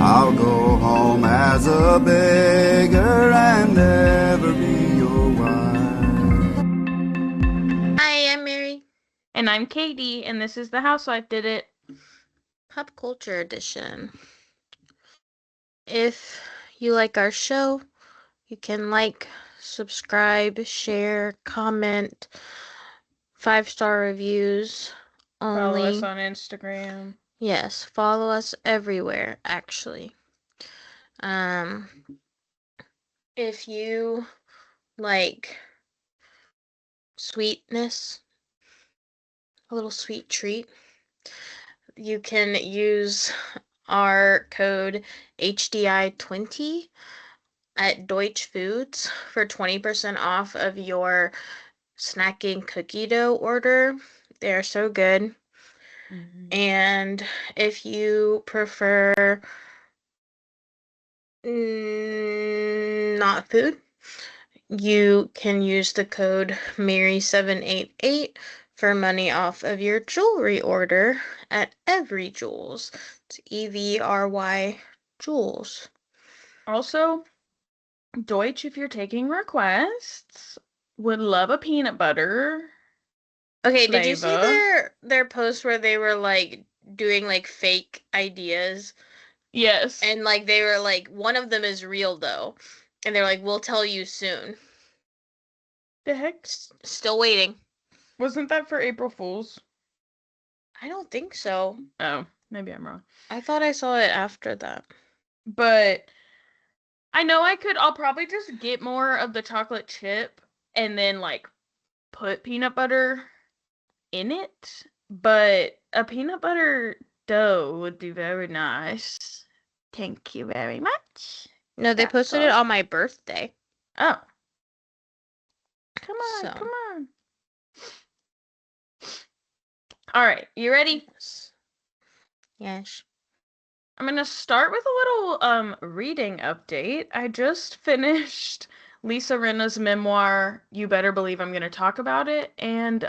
I'll go home as a beggar and never be your wife. Hi, I'm Mary. And I'm Katie, and this is The Housewife Did It. Pop Culture Edition. If you like our show, you can like, subscribe, share, comment, 5-star reviews Follow us only. on Instagram. Yes, follow us everywhere, actually. Um, if you like sweetness, a little sweet treat, you can use our code HDI20 at Deutsche Foods for 20% off of your snacking cookie dough order. They are so good. And if you prefer not food, you can use the code Mary788 for money off of your jewelry order at Every Jewels. It's EVRY Jewels. Also, Deutsch, if you're taking requests, would love a peanut butter Okay, did you see flavor. their post where they were like doing like fake ideas? Yes. And like they were like, one of them is real though. And they're like, we'll tell you soon. The heck? Still waiting. Wasn't that for April Fools? I don't think so. Oh, maybe I'm wrong. I thought I saw it after that. But I know I'll probably just get more of the chocolate chip and then like put peanut butter in it. But a peanut butter dough would be very nice. Thank you very much. No, they posted it on my birthday. Oh. Come on, So. come on. All right, you ready? Yes. I'm going to start with a little reading update. I just finished Lisa Rinna's memoir, You Better Believe I'm going to talk about it, and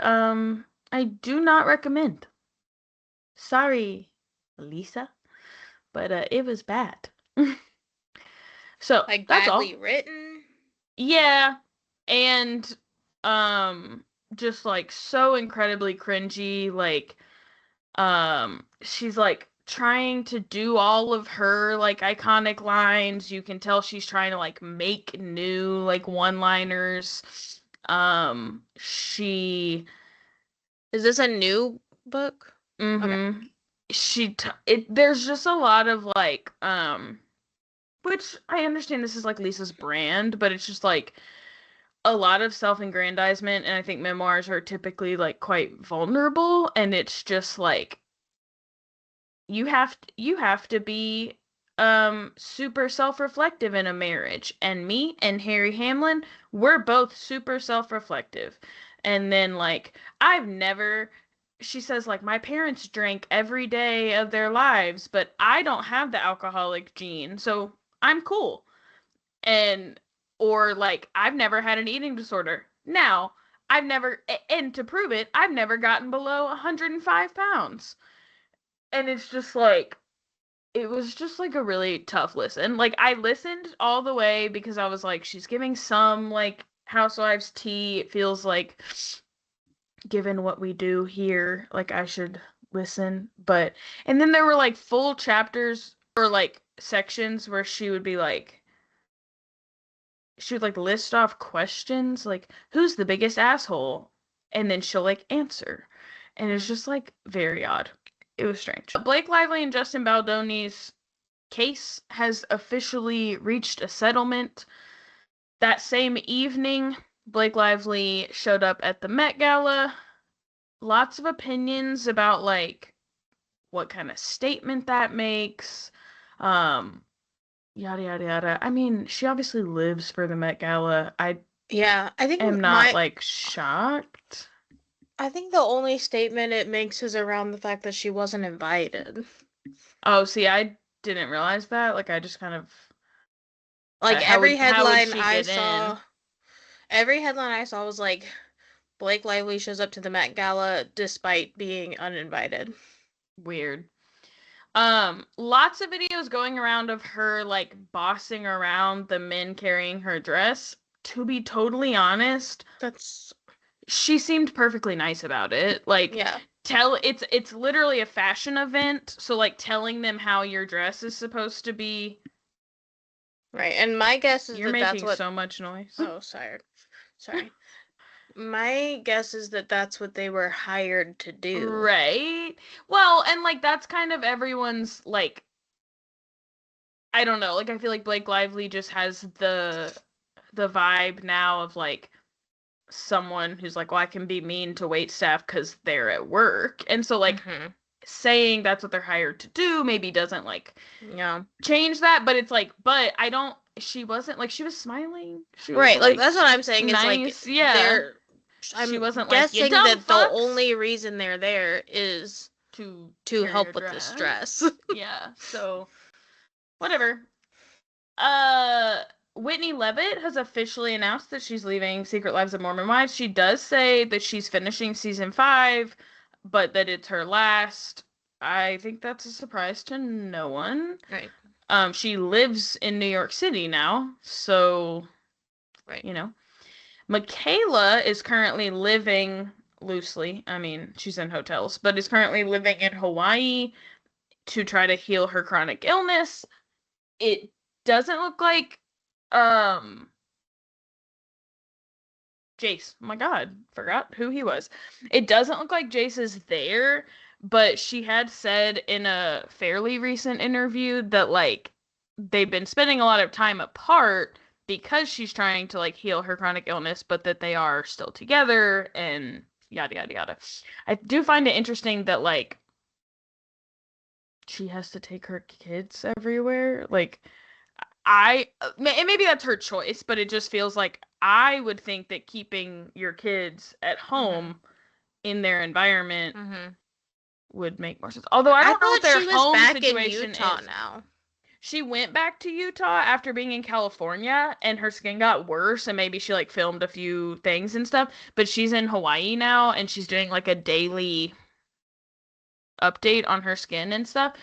I do not recommend. Sorry, Lisa, but it was bad. So, Like that's all. badly written? Yeah, and just like so incredibly cringy, like she's like trying to do all of her like iconic lines. You can tell she's trying to like make new like one-liners. She Is this a new book? Okay. There's just a lot of like which I understand this is like Lisa's brand, but it's just like a lot of self-aggrandizement, and I think memoirs are typically like quite vulnerable, and it's just like you have to be super self-reflective in a marriage. And me and Harry Hamlin, we're both super self-reflective. And then like I've never she says like my parents drank every day of their lives, but I don't have the alcoholic gene, so I'm cool. And or like I've never had an eating disorder. Now, I've never and to prove it, I've never gotten below 105 pounds. And it's just like it was just like a really tough listen. Like I listened all the way because I was like, she's giving some like housewives tea. It feels like given what we do here, like I should listen. But and then there were like full chapters or like sections where she would like list off questions like who's the biggest asshole, and then she'll like answer. And it's just like very odd. It was strange. Blake Lively and Justin Baldoni's case has officially reached a settlement. That same evening, Blake Lively showed up at the Met Gala. Lots of opinions about like what kind of statement that makes. Yada yada yada. I mean, she obviously lives for the Met Gala. I think am not like shocked. I think the only statement it makes is around the fact that she wasn't invited. Oh, see, I didn't realize that. Like, I just kind of like how every would how would headline she I get saw in? every headline I saw was like Blake Lively shows up to the Met Gala despite being uninvited. Weird. Lots of videos going around of her like bossing around the men carrying her dress. To be totally honest, That's she seemed perfectly nice about it. Like yeah. it's literally a fashion event, so like telling them how your dress is supposed to be. Right. And my guess is You're that that's making what so much noise. Oh, sorry. Sorry. My guess is that that's what they were hired to do. Right. Well, and like that's kind of everyone's like I don't know, like I feel like Blake Lively just has the vibe now of like someone who's like, well, I can be mean to wait staff because they're at work. And so like saying that's what they're hired to do maybe doesn't like Yeah. change that, but it's like, but I don't she wasn't like she was smiling. She was Right, like that's what I'm saying. nice, Is like yeah. I'm wasn't like, "You guessing dumb that the fucks," only reason they're there is to to carry help her with this dress. stress. Yeah, so whatever. Whitney Levitt has officially announced that she's leaving Secret Lives of Mormon Wives. She does say that she's finishing season 5, but that it's her last. I think that's a surprise to no one. Right. She lives in New York City now, so Right. you know. Michaela is currently living loosely. I mean, she's in hotels, but is currently living in Hawaii to try to heal her chronic illness. It doesn't look like Jace. Oh my god, forgot who he was. It doesn't look like Jace is there, but she had said in a fairly recent interview that like they've been spending a lot of time apart because she's trying to like heal her chronic illness, but that they are still together and yada yada yada. I do find it interesting that like she has to take her kids everywhere. Like and maybe that's her choice, but it just feels like I would think that keeping your kids at home in their environment would make more sense. Although I don't know what thought their she was home back situation in Utah is. now. She went back to Utah after being in California and her skin got worse and maybe she like filmed a few things and stuff, but she's in Hawaii now and she's doing like a daily update on her skin and stuff.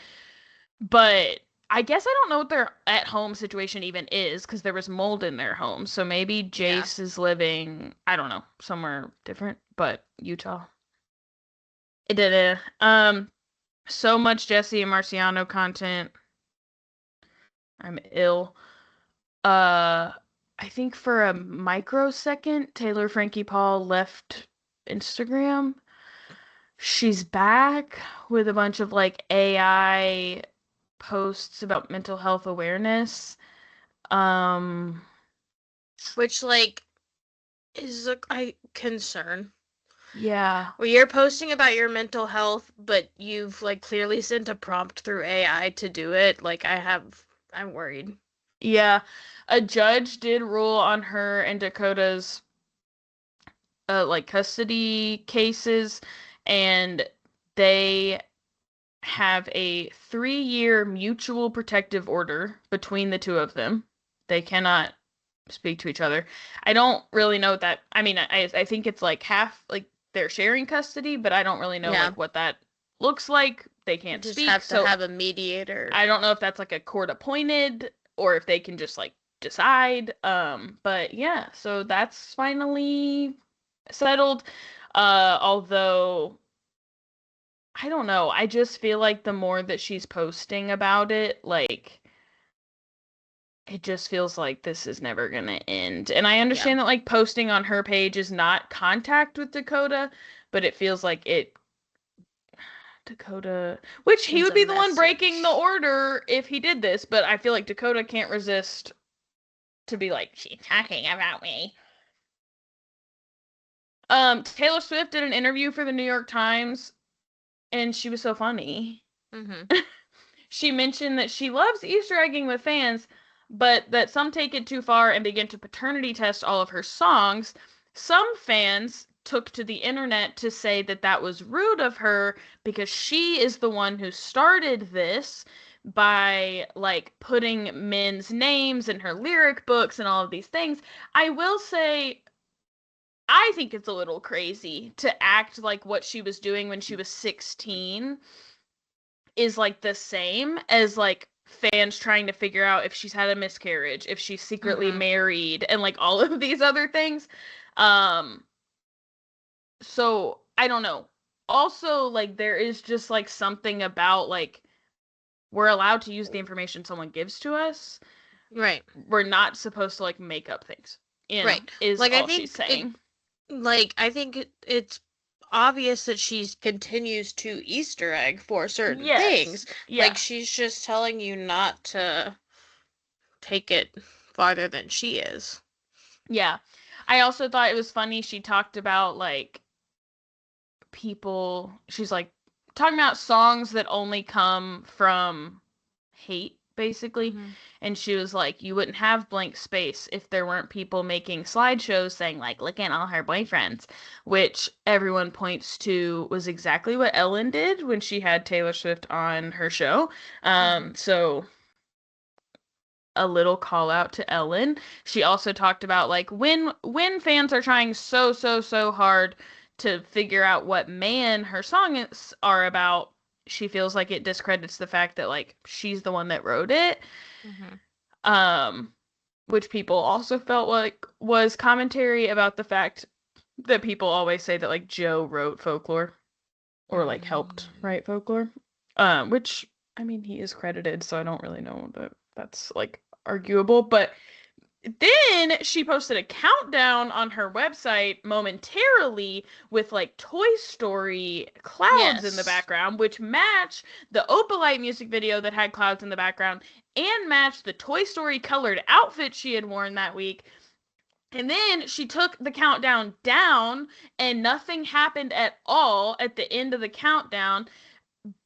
But I guess I don't know what their at home situation even is because there was mold in their home. So maybe Jace is living, I don't know, somewhere different, but Utah. It did it. So much Jesse and Marciano content. I'm ill. I think for a microsecond, Taylor Frankie Paul left Instagram. She's back with a bunch of like AI posts about mental health awareness. Which like is a concern. Yeah. Well, you're posting about your mental health, but you've like clearly sent a prompt through AI to do it. Like I'm worried. Yeah. A judge did rule on her and Dakota's like custody cases, and they have a 3-year mutual protective order between the two of them. They cannot speak to each other. I don't really know that. I mean, I think it's like half like they're sharing custody, but I don't really know like what that looks like. They can't just speak, have so to have a mediator. I don't know if that's like a court appointed or if they can just like decide. But yeah, so that's finally settled. Although I don't know, I just feel like the more that she's posting about it, like it just feels like this is never gonna end. And I understand that like posting on her page is not contact with Dakota, but it feels like Dakota, which he would be the one breaking the order if he did this, but I feel like Dakota can't resist to be like, she's talking about me. Taylor Swift did an interview for the New York Times, and she was so funny. She mentioned that she loves Easter egging with fans, but that some take it too far and begin to paternity test all of her songs. Some fans took to the internet to say that that was rude of her because she is the one who started this by like putting men's names in her lyric books and all of these things. I will say I think it's a little crazy to act like what she was doing when she was 16 is like the same as like fans trying to figure out if she's had a miscarriage, if she's secretly married, and like all of these other things. So I don't know. Also, like, there is just like something about like we're allowed to use the information someone gives to us. Right. We're not supposed to like make up things. Right. Is like, all she's saying. I think it's obvious that she continues to Easter egg for certain things. Yeah. Like, she's just telling you not to take it farther than she is. Yeah. I also thought it was funny she talked about like people, she's like talking about songs that only come from hate, basically. And she was like, you wouldn't have Blank Space if there weren't people making slideshows saying like, look at all her boyfriends, which everyone points to was exactly what Ellen did when she had Taylor Swift on her show. So a little call out to Ellen. She also talked about like when fans are trying so hard to figure out what man her songs are about, she feels like it discredits the fact that like she's the one that wrote it. Which people also felt like was commentary about the fact that people always say that like Joe wrote Folklore or like helped write Folklore. Which I mean he is credited, so I don't really know that that's like arguable, but then she posted a countdown on her website momentarily with like Toy Story clouds in the background, which match the Opalite music video that had clouds in the background and matched the Toy Story colored outfit she had worn that week. And then she took the countdown down and nothing happened at all at the end of the countdown.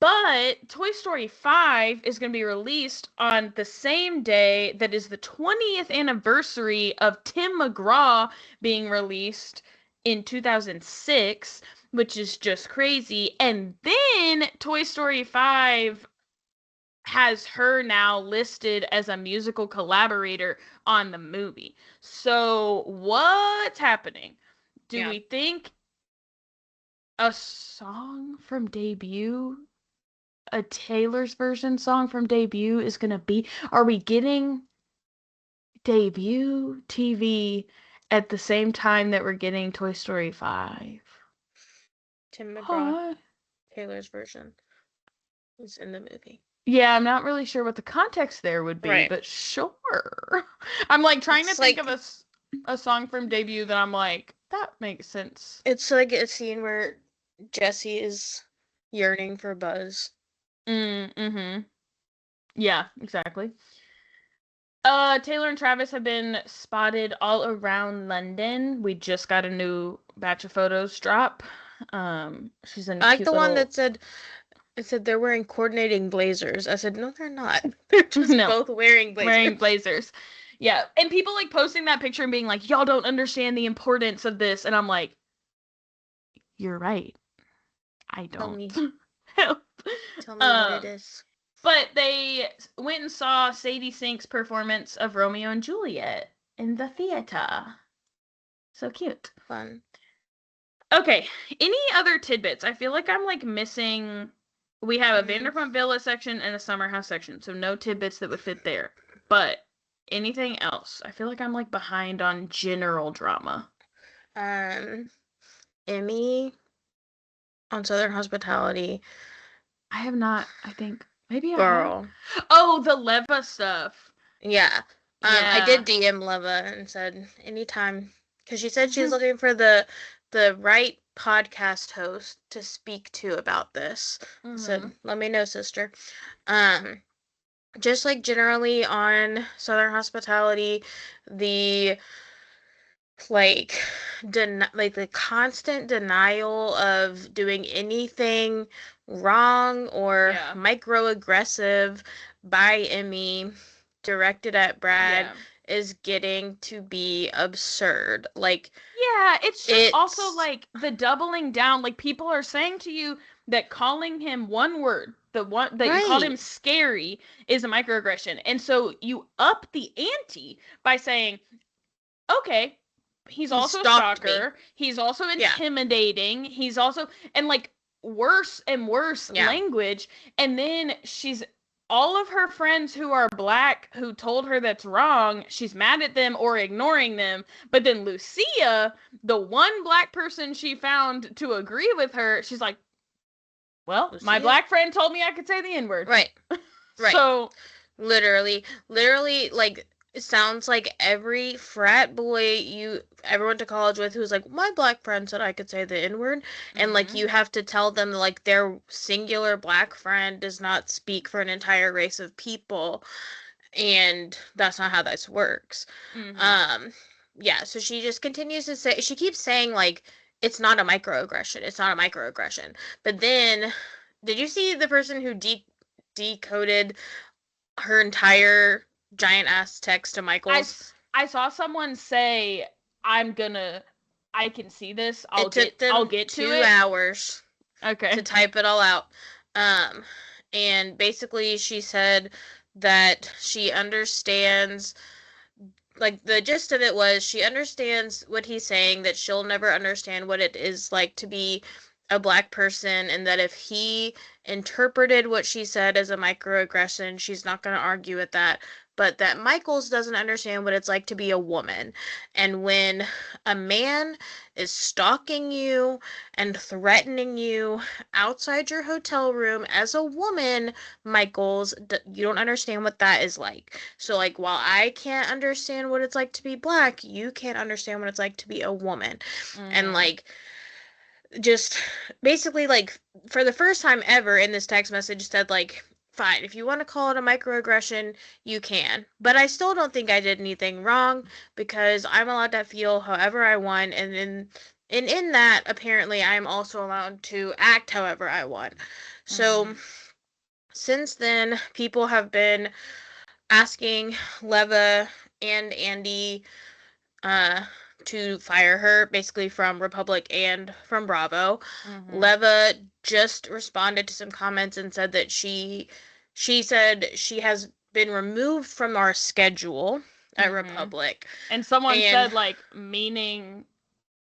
But Toy Story 5 is going to be released on the same day that is the 20th anniversary of Tim McGraw being released in 2006, which is just crazy. And then Toy Story 5 has her now listed as a musical collaborator on the movie. So what's happening? Do we think a song from Debut, a Taylor's version song from Debut is going to be, are we getting Debut TV at the same time that we're getting Toy Story 5? Tim McGraw, Taylor's version is in the movie. Yeah, I'm not really sure what the context there would be, but sure. I'm like trying to think of a song from Debut that I'm like, that makes sense. It's like a scene where Jessie is yearning for Buzz. Yeah, exactly. Taylor and Travis have been spotted all around London. We just got a new batch of photos drop. She's in. I like the one that said, it said they're wearing coordinating blazers. I said, no, they're not. They're just both wearing blazers. Yeah, and people like posting that picture and being like, y'all don't understand the importance of this, and I'm like, you're right. I don't. Tell me. Help. Tell me what it is. But they went and saw Sadie Sink's performance of Romeo and Juliet in the theater. So cute. Fun. Okay, any other tidbits? I feel like I'm like missing. We have a Vanderpump Villa section and a Summer House section, so no tidbits that would fit there. But anything else? I feel like I'm like behind on general drama. Emmy on Southern Hospitality. I have not. I think maybe I Girl. have. Oh, the Leva stuff. Yeah. I did DM Leva and said anytime, because she said she's looking for the right podcast host to speak to about this. Said, let me know, sister. Just like generally on Southern Hospitality, the the constant denial of doing anything wrong or microaggressive by Emmy directed at Brad is getting to be absurd. Like, yeah, it's just also like the doubling down. Like, people are saying to you that calling him one word, the one that you called him scary, is a microaggression. And so you up the ante by saying, okay, he's also a stalker. He's also intimidating. He's also, and like, worse and worse language. And then all of her friends who are black who told her that's wrong, she's mad at them or ignoring them. But then Lucia, the one black person she found to agree with her, she's like, well, Lucia? My black friend told me I could say the N-word. Right. Right. So literally, like, it sounds like every frat boy you ever went to college with who's like, my black friend said I could say the N-word. And, like, you have to tell them, like, their singular black friend does not speak for an entire race of people. And that's not how this works. Yeah, so she just continues to say, she keeps saying, like, it's not a microaggression. It's not a microaggression. But then, did you see the person who decoded her entire giant ass text to Michaels? I saw someone say, I can see this. I'll get to 2 hours. Okay. To type it all out. And basically she said that she understands, like, the gist of it was she understands what he's saying, that she'll never understand what it is like to be a black person, and that if he interpreted what she said as a microaggression, she's not going to argue with that, but that Michaels doesn't understand what it's like to be a woman. And when a man is stalking you and threatening you outside your hotel room as a woman, Michaels, you don't understand what that is like. So, like, while I can't understand what it's like to be black, you can't understand what it's like to be a woman. And, like, just basically, like, for the first time ever in this text message said, like, fine, if you want to call it a microaggression, you can. But I still don't think I did anything wrong, because I'm allowed to feel however I want, and in that, apparently, I'm also allowed to act however I want. So, since then, people have been asking Leva and Andy to fire her, basically from Republic and from Bravo. Leva just responded to some comments and said that she said she has been removed from our schedule at Republic. And someone said, like, meaning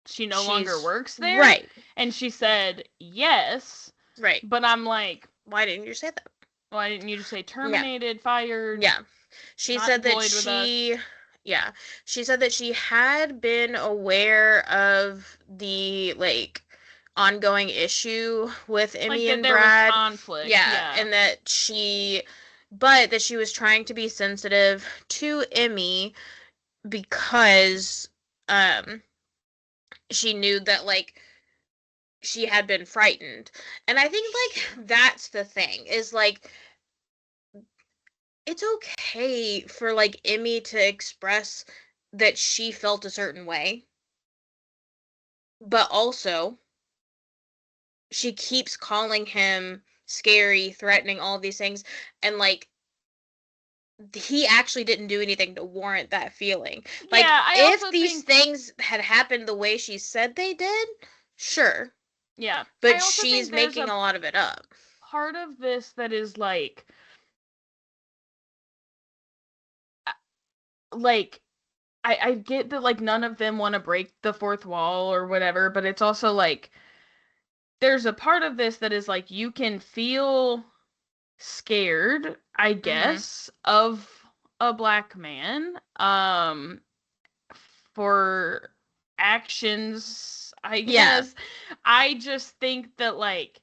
she no longer works there? Right. And she said, yes. Right. But I'm like, why didn't you say that? Why didn't you just say terminated, fired? Yeah. She said that she said that she had been aware of the, like, ongoing issue with Emmy and there Brad. Was conflict. Yeah, and that she was trying to be sensitive to Emmy because she knew that, like, she had been frightened. And I think, like, that's the thing, is, like, it's okay for, like, Emmy to express that she felt a certain way. But also, she keeps calling him scary, threatening, all of these things. And, like, he actually didn't do anything to warrant that feeling. Like, if these things had happened the way she said they did, sure. Yeah. But she's making a lot of it up. Part of this that is, like, I get that, like, none of them want to break the fourth wall or whatever, but it's also, like, there's a part of this that is, like, you can feel scared, I guess, of a black man, for actions, I guess. I just think that, like,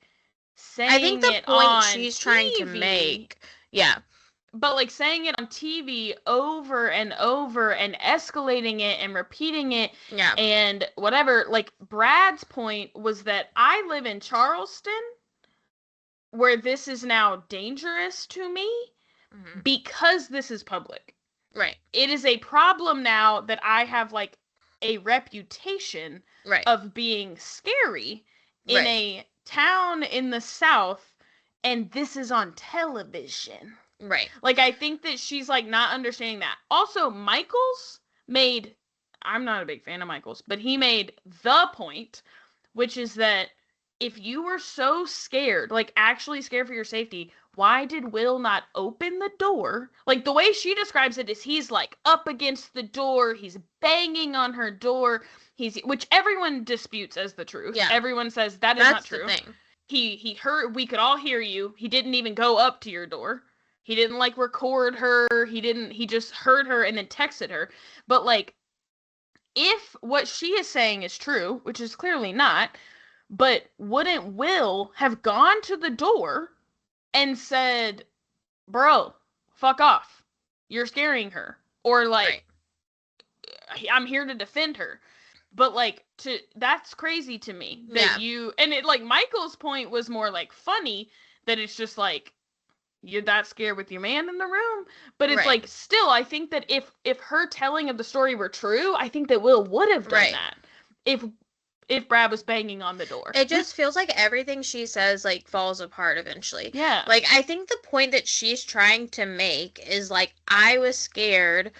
saying I think the it point on she's TV, trying to make, yeah. But, like, saying it on TV over and over and escalating it and repeating it and whatever, like, Brad's point was that I live in Charleston where this is now dangerous to me because this is public. Right. It is a problem now that I have, like, a reputation of being scary in a town in the South, and this is on television. Right. Like, I think that she's, like, not understanding that. Also, Michaels made, I'm not a big fan of Michaels, but he made the point, which is that if you were so scared, like, actually scared for your safety, why did Will not open the door? Like, the way she describes it is he's, like, up against the door, he's banging on her door, which everyone disputes as the truth. Yeah. Everyone says that is not true. That's the thing. he heard, we could all hear you. He didn't even go up to your door. He didn't like record her. He just heard her and then texted her. But like, if what she is saying is true, which is clearly not, but wouldn't Will have gone to the door and said, bro, fuck off. You're scaring her. Or like, I'm here to defend her. But like, that's crazy to me that and it, like, Michael's point was more like funny, that it's just like, you're that scared with your man in the room. But it's like, still, I think that if her telling of the story were true, I think that Will would have done that if Brad was banging on the door. It just feels like everything she says, like, falls apart eventually. Yeah. Like, I think the point that she's trying to make is, like, I was scared,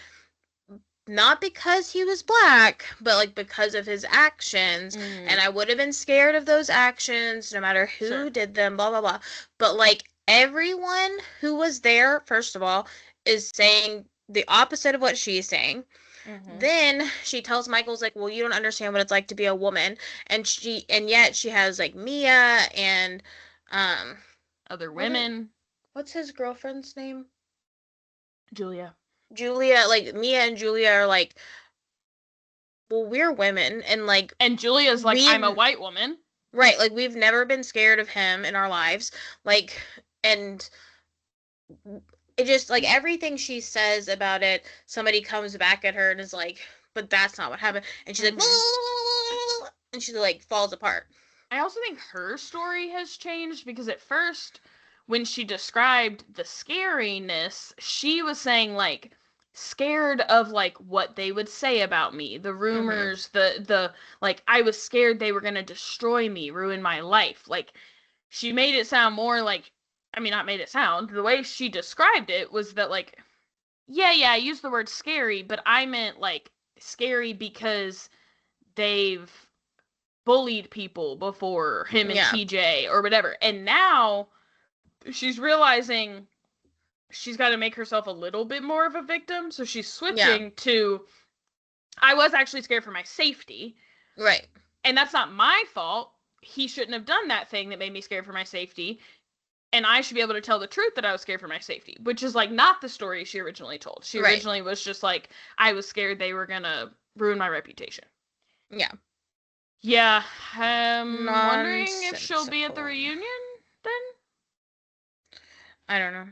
not because he was black, but, like, because of his actions, and I would have been scared of those actions no matter who did them, blah, blah, blah. But, like, everyone who was there, first of all, is saying the opposite of what she's saying. Then she tells Michael's like, well, you don't understand what it's like to be a woman, and yet she has like Mia and other women. What's his girlfriend's name? Julia. Like Mia and Julia are like, well, we're women, and like, and Julia's like, I'm a white woman, right? Like, we've never been scared of him in our lives, like, and it just, like, everything she says about it, somebody comes back at her and is like, but that's not what happened. And she's like, and she, like, falls apart. I also think her story has changed, because at first, when she described the scariness, she was saying, like, scared of, like, what they would say about me, the rumors, the like, I was scared they were gonna destroy me, ruin my life. Like, she made it sound more like, I mean, not made it sound, the way she described it was that, like, yeah, I used the word scary, but I meant, like, scary because they've bullied people before, him and TJ, or whatever. And now she's realizing she's got to make herself a little bit more of a victim, so she's switching to, I was actually scared for my safety. Right. And that's not my fault. He shouldn't have done that thing that made me scared for my safety. And I should be able to tell the truth that I was scared for my safety, which is, like, not the story she originally told. She originally was just like, I was scared they were going to ruin my reputation. Yeah. Yeah. I'm wondering if she'll be at the reunion then? I don't know.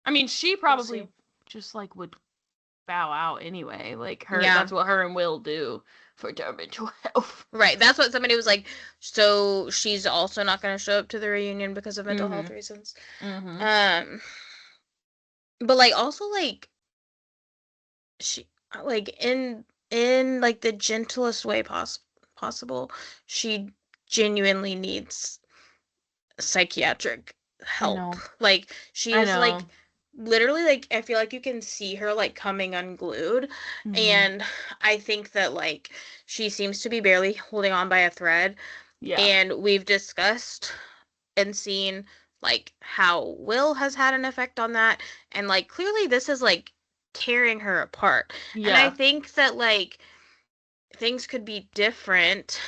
I mean, she probably just, like, would bow out anyway. Like, that's what her and Will do for their mental health. Right. That's what somebody was like, so she's also not going to show up to the reunion because of mental health reasons. But, like, also, like, she, like, in like, the gentlest way possible, she genuinely needs psychiatric help. Like, she is, like, literally, like, I feel like you can see her, like, coming unglued, and I think that, like, she seems to be barely holding on by a thread, and we've discussed and seen, like, how Will has had an effect on that, and, like, clearly this is, like, tearing her apart, and I think that, like, things could be different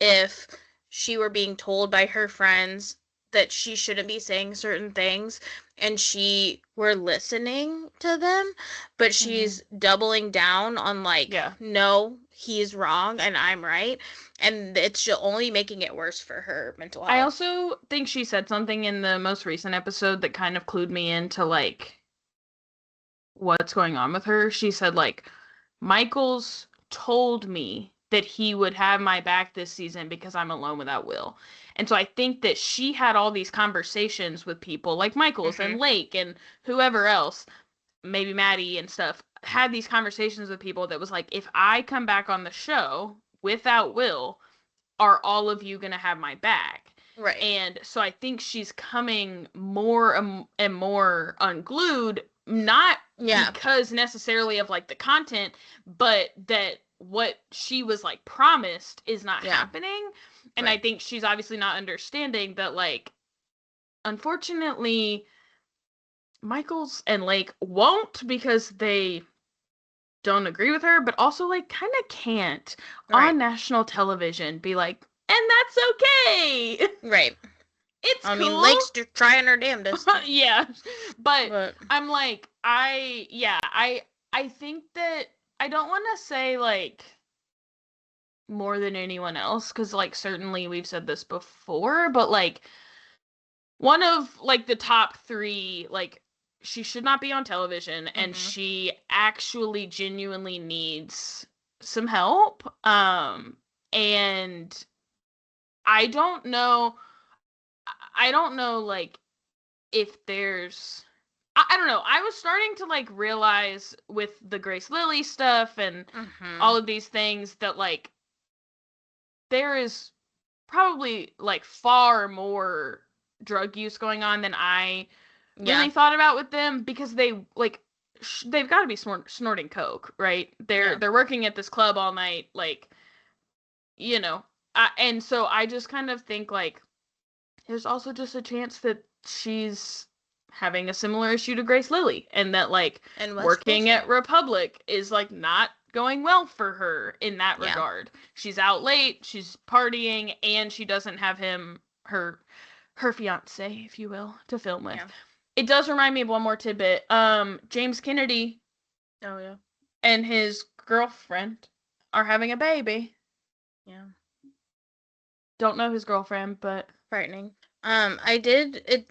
if she were being told by her friends that she shouldn't be saying certain things, and she were listening to them, but she's doubling down on, like, no, he's wrong and I'm right, and it's only making it worse for her mental health. I also think she said something in the most recent episode that kind of clued me into, like, what's going on with her. She said, like, Michael's told me that he would have my back this season because I'm alone without Will. And so I think that she had all these conversations with people like Michaels and Lake and whoever else, maybe Maddie and stuff, had these conversations with people that was like, if I come back on the show without Will, are all of you going to have my back? Right. And so I think she's coming more and more unglued, not because necessarily of, like, the content, but that what she was, like, promised is not happening. And I think she's obviously not understanding that, like, unfortunately, Michaels and Lake won't, because they don't agree with her, but also, like, kind of can't on national television be like, and that's okay. Right. It's I cool. mean, Lake's trying her damnedest. Yeah. But I'm like, I think that I don't want to say, like, more than anyone else, because, like, certainly we've said this before, but, like, one of, like, the top 3, like, she should not be on television, and she actually genuinely needs some help. And I don't know, like, if there's, I don't know. I was starting to, like, realize with the Grace Lily stuff and all of these things that, like, there is probably, like, far more drug use going on than I really thought about with them, because they, like, they've got to be snorting coke, right? They're working at this club all night, like, you know. And so I just kind of think, like, there's also just a chance that she's having a similar issue to Grace Lily, and that, like, and working at Republic is, like, not going well for her in that regard. She's out late, she's partying, and she doesn't have him, her fiance, if you will, to film with. Yeah. It does remind me of one more tidbit. James Kennedy and his girlfriend are having a baby. Yeah. Don't know his girlfriend, but frightening. I did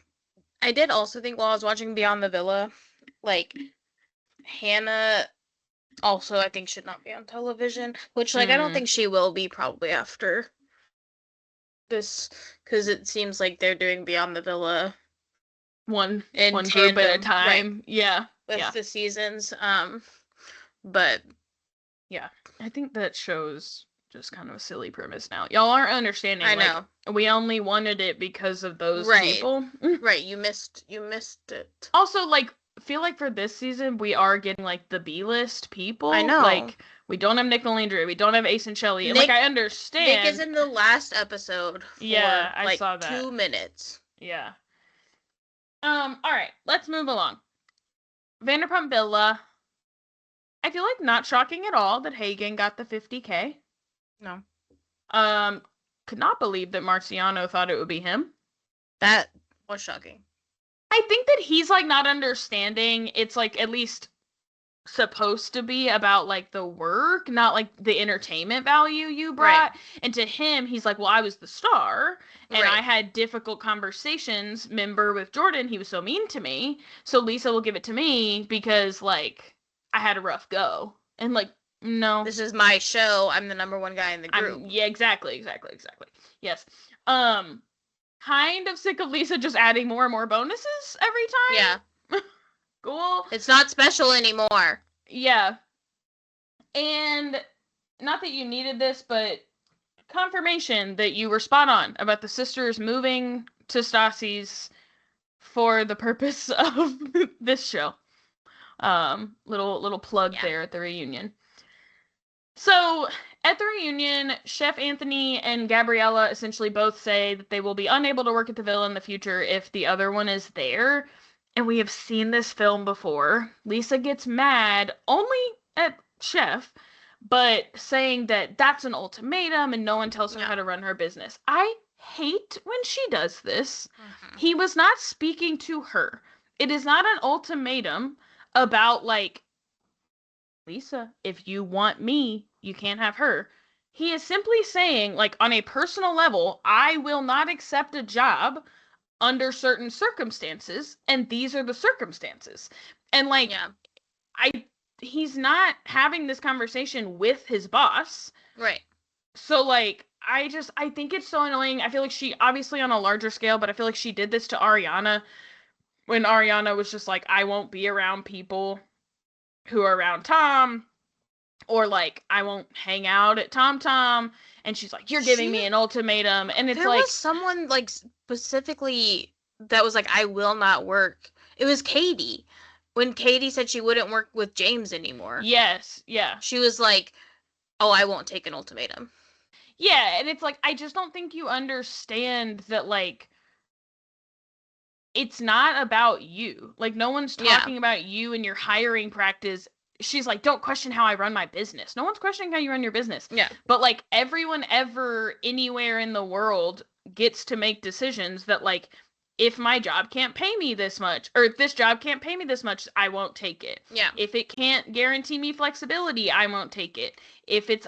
also think while I was watching Beyond the Villa, like, Hannah also, I think, should not be on television, which, like, I don't think she will be probably after this, because it seems like they're doing Beyond the Villa one tandem, group at a time. Right, with the seasons. But yeah, I think that show's just kind of a silly premise now. Y'all aren't understanding. I know. We only wanted it because of those people. Right, you missed it. Also, like, feel like for this season we are getting, like, the B-list people. I know. Like, we don't have Nick Nolandre, we don't have Ace and Shelley. And, like, I understand. Nick is in the last episode for, I saw that. 2 minutes. Yeah. All right, let's move along. Vanderpump Villa. I feel like not shocking at all that Hagen got the $50K. No. Could not believe that Marciano thought it would be him. That was shocking. I think that he's, like, not understanding. It's, like, at least supposed to be about, like, the work, not, like, the entertainment value you brought. Right. And to him, he's like, well, I was the star, and I had difficult conversations. Remember with Jordan, he was so mean to me, so Lisa will give it to me because, like, I had a rough go. And, like, no. This is my show. I'm the number one guy in the group. Exactly. Yes. Kind of sick of Lisa just adding more and more bonuses every time. Yeah. Cool. It's not special anymore. Yeah. And not that you needed this, but confirmation that you were spot on about the sisters moving to Stassi's for the purpose of this show. Little plug there at the reunion. So, at the reunion, Chef Anthony and Gabriella essentially both say that they will be unable to work at the Villa in the future if the other one is there. And we have seen this film before. Lisa gets mad only at Chef, but saying that that's an ultimatum and no one tells her how to run her business. I hate when she does this. He was not speaking to her. It is not an ultimatum about, like, Lisa, if you want me, you can't have her. He is simply saying, like, on a personal level, I will not accept a job under certain circumstances, and these are the circumstances. And, like, he's not having this conversation with his boss. Right. So, like, I think it's so annoying. I feel like she, obviously on a larger scale, but I feel like she did this to Ariana when Ariana was just like, I won't be around people who are around Tom, or, like, I won't hang out at Tom Tom, and she's like, you're giving me an ultimatum, and it's there like... There was someone, like, specifically that was like, I will not work. It was Katie. When Katie said she wouldn't work with James anymore. Yes, yeah. She was like, oh, I won't take an ultimatum. Yeah, and it's like, I just don't think you understand that, like, it's not about you. Like, no one's talking about you and your hiring practice. She's like, don't question how I run my business. No one's questioning how you run your business. Yeah. But, like, everyone ever, anywhere in the world gets to make decisions that, like, if my job can't pay me this much, or if this job can't pay me this much, I won't take it. Yeah. If it can't guarantee me flexibility, I won't take it. If it's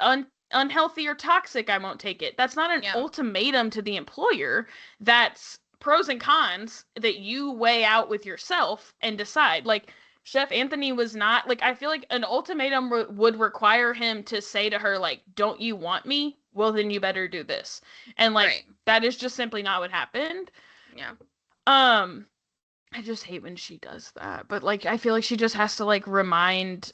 unhealthy or toxic, I won't take it. That's not an ultimatum to the employer. That's pros and cons that you weigh out with yourself and decide. Like, Chef Anthony was not, like, I feel like an ultimatum would require him to say to her, like, don't you want me? Well, then you better do this. And, like, that is just simply not what happened. Yeah. I just hate when she does that. But, like, I feel like she just has to, like, remind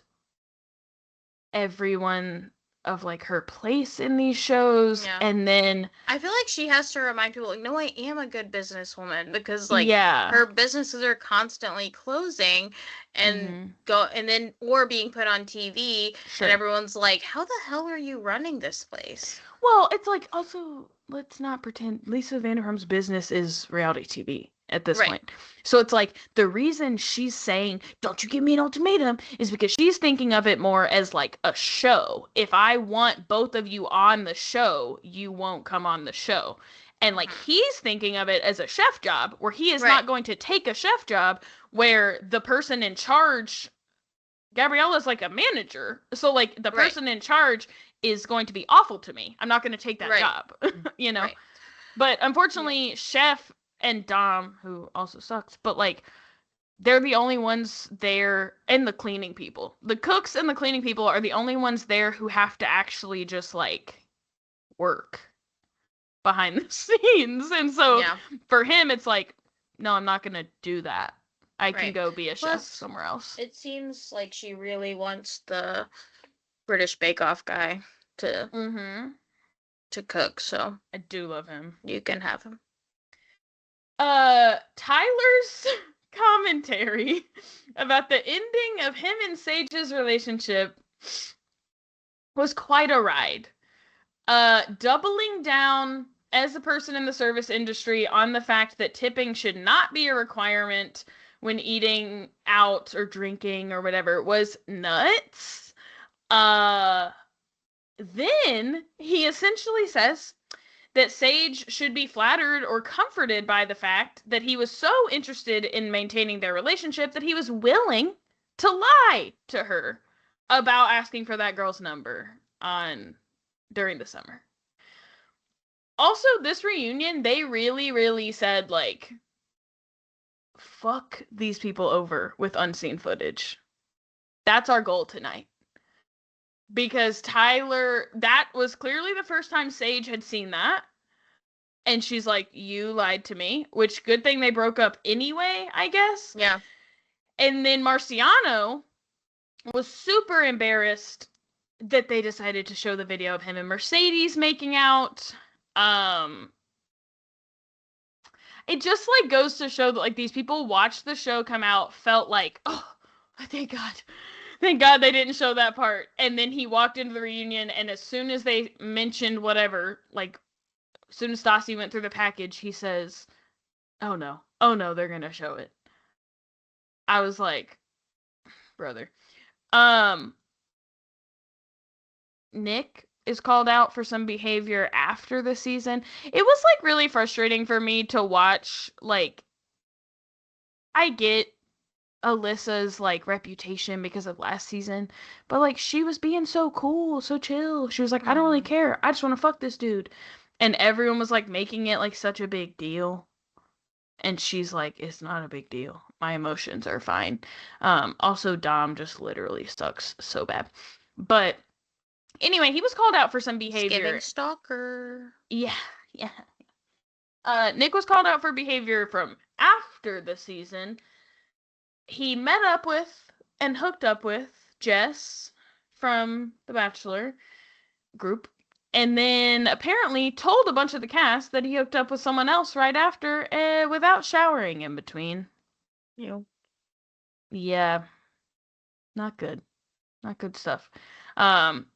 everyone of, like, her place in these shows. Yeah. And then I feel like she has to remind people, like, no, I am a good businesswoman, because, like, her businesses are constantly closing and or being put on TV, and everyone's like, how the hell are you running this place? Well, it's like, also, let's not pretend Lisa Vanderpum's business is reality TV at this point. So it's like, the reason she's saying, don't you give me an ultimatum, is because she's thinking of it more as, like, a show. If I want both of you on the show, you won't come on the show. And, like, he's thinking of it as a chef job, where he is not going to take a chef job where the person in charge, Gabriella's like a manager. So, like, the person in charge is going to be awful to me. I'm not going to take that job, you know? But unfortunately, Chef and Dom, who also sucks, but, like, they're the only ones there, and the cleaning people. The cooks and the cleaning people are the only ones there who have to actually just, like, work behind the scenes. And so for him, it's like, no, I'm not going to do that. I can go be a chef somewhere else. It seems like she really wants the British Bake Off guy to cook, so I do love him. You can have him. Tyler's commentary about the ending of him and Sage's relationship was quite a ride. Doubling down as a person in the service industry on the fact that tipping should not be a requirement when eating out or drinking or whatever was nuts. Then he essentially says that Sage should be flattered or comforted by the fact that he was so interested in maintaining their relationship that he was willing to lie to her about asking for that girl's number during the summer. Also, this reunion, they really, really said, like, fuck these people over with unseen footage. That's our goal tonight. Because Tyler, that was clearly the first time Sage had seen that. And she's like, you lied to me. Which, good thing they broke up anyway, I guess. Yeah. And then Marciano was super embarrassed that they decided to show the video of him and Mercedes making out. It just, like, goes to show that, like, these people watched the show come out, felt like, oh, thank God they didn't show that part. And then he walked into the reunion, and as soon as they mentioned whatever, like, as soon as Stassi went through the package, he says, oh no, they're gonna show it. I was like, brother. Nick is called out for some behavior after the season. It was, like, really frustrating for me to watch. Like, I get Alyssa's, like, reputation because of last season, but, like, she was being so cool, so chill. She was like, I don't really care. I just want to fuck this dude. And everyone was, like, making it, like, such a big deal. And she's like, it's not a big deal. My emotions are fine. Also, Dom just literally sucks so bad. But anyway, he was called out for some behavior. Giving stalker. Yeah. Nick was called out for behavior from after the season. He met up with and hooked up with Jess from The Bachelor group. And then apparently told a bunch of the cast that he hooked up with someone else right after without showering in between. Yeah. Not good. Not good stuff. Then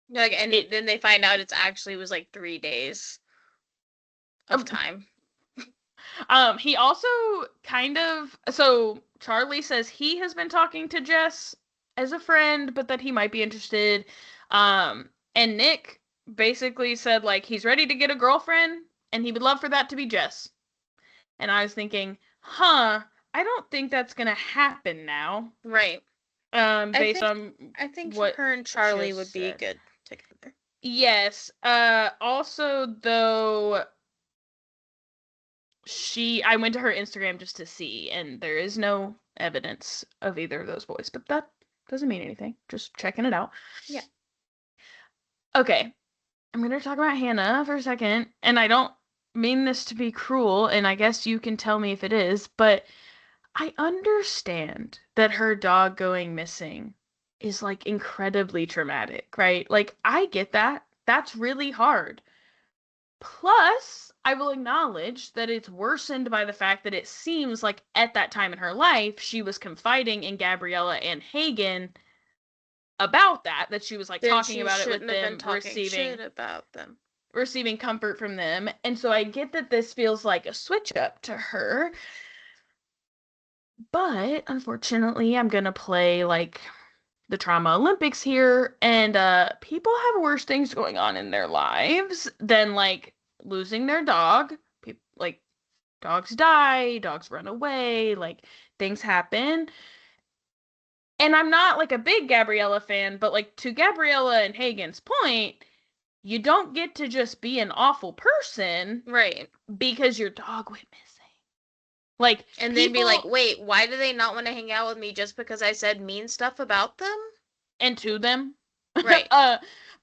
they find out it's actually was like 3 days of time. He also so Charlie says he has been talking to Jess as a friend, but that he might be interested. And Nick basically said, like, he's ready to get a girlfriend, and he would love for that to be Jess. And I was thinking, I don't think that's gonna happen now. Right. Based on I think what her and Charlie Jess would be said. good together. Yes. Also, though, I went to her Instagram just to see, and there is no evidence of either of those boys, but that doesn't mean anything. Just checking it out. Yeah. Okay. I'm going to talk about Hannah for a second, and I don't mean this to be cruel, and I guess you can tell me if it is, but I understand that her dog going missing is, like, incredibly traumatic, right? Like, I get that. That's really hard. Plus, I will acknowledge that it's worsened by the fact that it seems like at that time in her life, she was confiding in Gabriella and Hagen about that she was, like, Then talking she about it with shouldn't have them, been talking shit about them. receiving comfort from them. And so I get that this feels like a switch up to her. But unfortunately, I'm gonna play, like, the trauma Olympics here, and people have worse things going on in their lives than, like, losing their dog. Like, dogs die, dogs run away, like, things happen. And I'm not, like, a big Gabriella fan, but, like, to Gabriella and Hagen's point, you don't get to just be an awful person, right? Because your dog went missing. Like, and then be like, wait, why do they not want to hang out with me just because I said mean stuff about them? And to them. Right.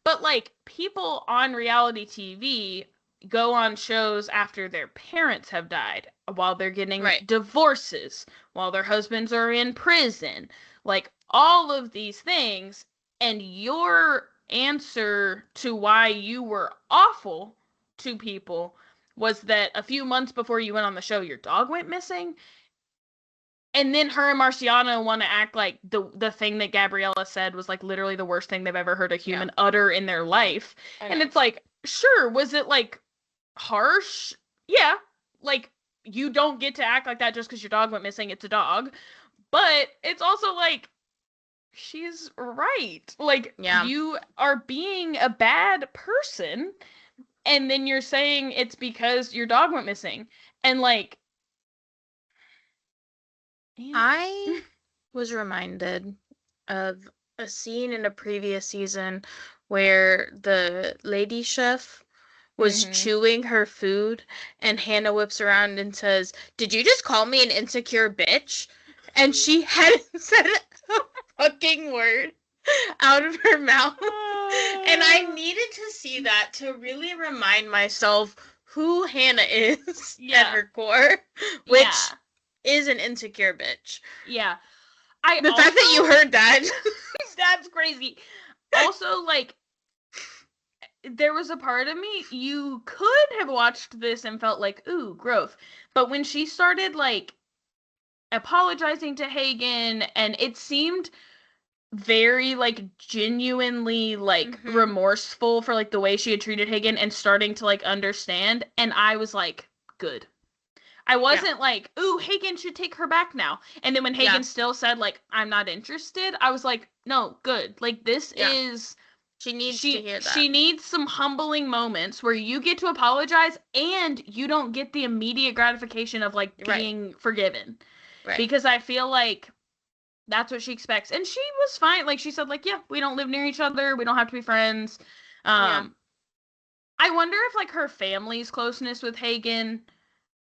But, like, people on reality TV go on shows after their parents have died, while they're getting divorces, while their husbands are in prison. Like, all of these things, and your answer to why you were awful to people was that a few months before you went on the show, your dog went missing. And then her and Marciano want to act like the thing that Gabriella said was, like, literally the worst thing they've ever heard a human utter in their life. And it's like, sure, was it, like, harsh? Yeah. Like, you don't get to act like that just because your dog went missing. It's a dog. But it's also like, she's right. Like, you are being a bad person, and then you're saying it's because your dog went missing. And, like, I was reminded of a scene in a previous season where the lady chef was chewing her food, and Hannah whips around and says, "Did you just call me an insecure bitch?" And she hadn't said a fucking word out of her mouth. And I needed to see that to really remind myself who Hannah is at her core, which is an insecure bitch. Yeah. The fact that you heard that. That's crazy. Also, like, there was a part of me, you could have watched this and felt like, ooh, growth. But when she started, like, apologizing to Hagen, and it seemed very, like, genuinely, like, remorseful for, like, the way she had treated Hagen and starting to, like, understand. And I was like, good. I wasn't like, ooh, Hagen should take her back now. And then when Hagen still said, like, I'm not interested, I was like, no, good. Like, this is... She needs to hear that. She needs some humbling moments where you get to apologize and you don't get the immediate gratification of, like, being forgiven. Right. Because I feel like that's what she expects. And she was fine. Like, she said, like, yeah, we don't live near each other. We don't have to be friends. I wonder if, like, her family's closeness with Hagen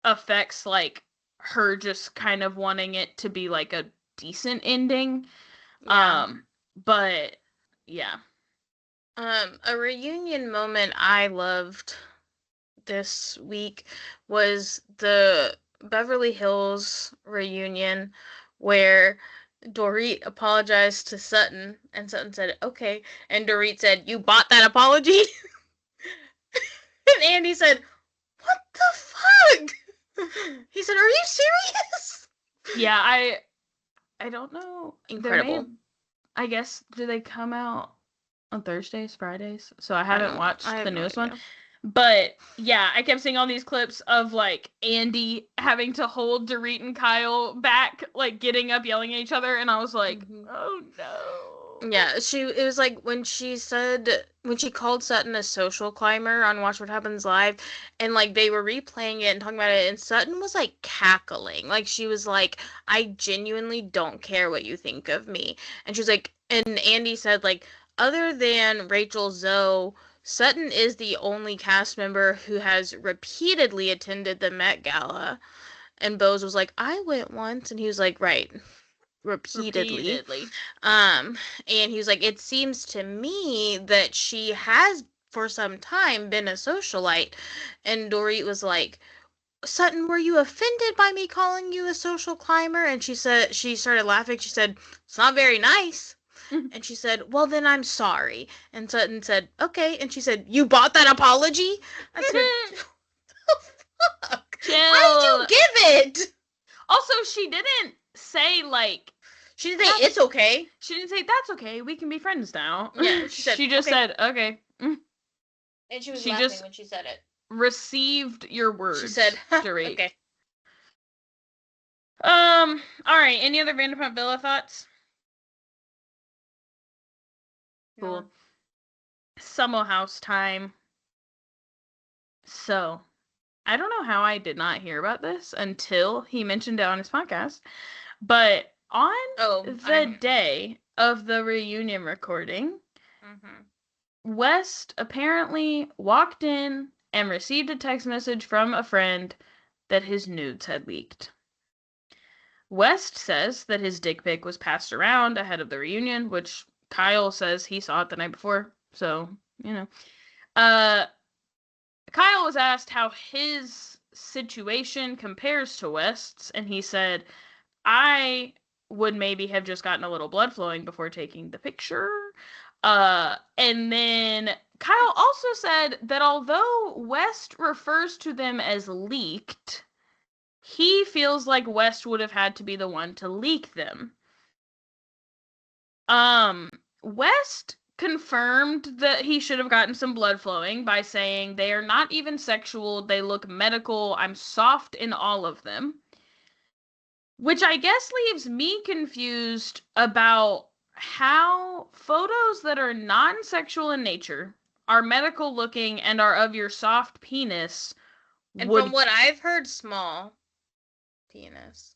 affects, like, her just kind of wanting it to be, like, a decent ending. But, yeah. A reunion moment I loved this week was the Beverly Hills reunion where Dorit apologized to Sutton, and Sutton said, okay, and Dorit said, you bought that apology? And Andy said, what the fuck? He said, are you serious? Yeah, I don't know. Incredible. I guess, do they come out on Thursdays, Fridays? So I haven't watched the newest one. But, yeah, I kept seeing all these clips of, like, Andy having to hold Dorit and Kyle back, like, getting up, yelling at each other, and I was like, oh, no. Yeah, it was like when she called Sutton a social climber on Watch What Happens Live, and like they were replaying it and talking about it, and Sutton was like cackling. Like she was like, I genuinely don't care what you think of me. And she was like, and Andy said, like, other than Rachel Zoe, Sutton is the only cast member who has repeatedly attended the Met Gala. And Bose was like, I went once, and he was like, right, repeatedly. And he was like, it seems to me that she has for some time been a socialite. And Dorit was like, Sutton, were you offended by me calling you a social climber? And she started laughing. She said, it's not very nice. And she said, well, then I'm sorry. And Sutton said, okay. And she said, you bought that apology? I said, fuck? Chill. Why did you give it? Also, she didn't say, like... She didn't say, it's okay. She didn't say, that's okay, we can be friends now. Yeah, she said, she just okay. said, okay. And she was laughing when she said it. Received your words. She said, Dorit. Okay. Alright, any other Vanderpump Villa thoughts? Cool. No. Summer House time. So, I don't know how I did not hear about this until he mentioned it on his podcast, but on the day of the reunion recording, West apparently walked in and received a text message from a friend that his nudes had leaked. West says that his dick pic was passed around ahead of the reunion, which Kyle says he saw it the night before, so, you know. Kyle was asked how his situation compares to West's, and he said, I would maybe have just gotten a little blood flowing before taking the picture. And then Kyle also said that although West refers to them as leaked, he feels like West would have had to be the one to leak them. West confirmed that he should have gotten some blood flowing by saying they are not even sexual, they look medical, I'm soft in all of them. Which I guess leaves me confused about how photos that are non-sexual in nature, are medical looking, and are of your soft penis. And from what I've heard, small penis.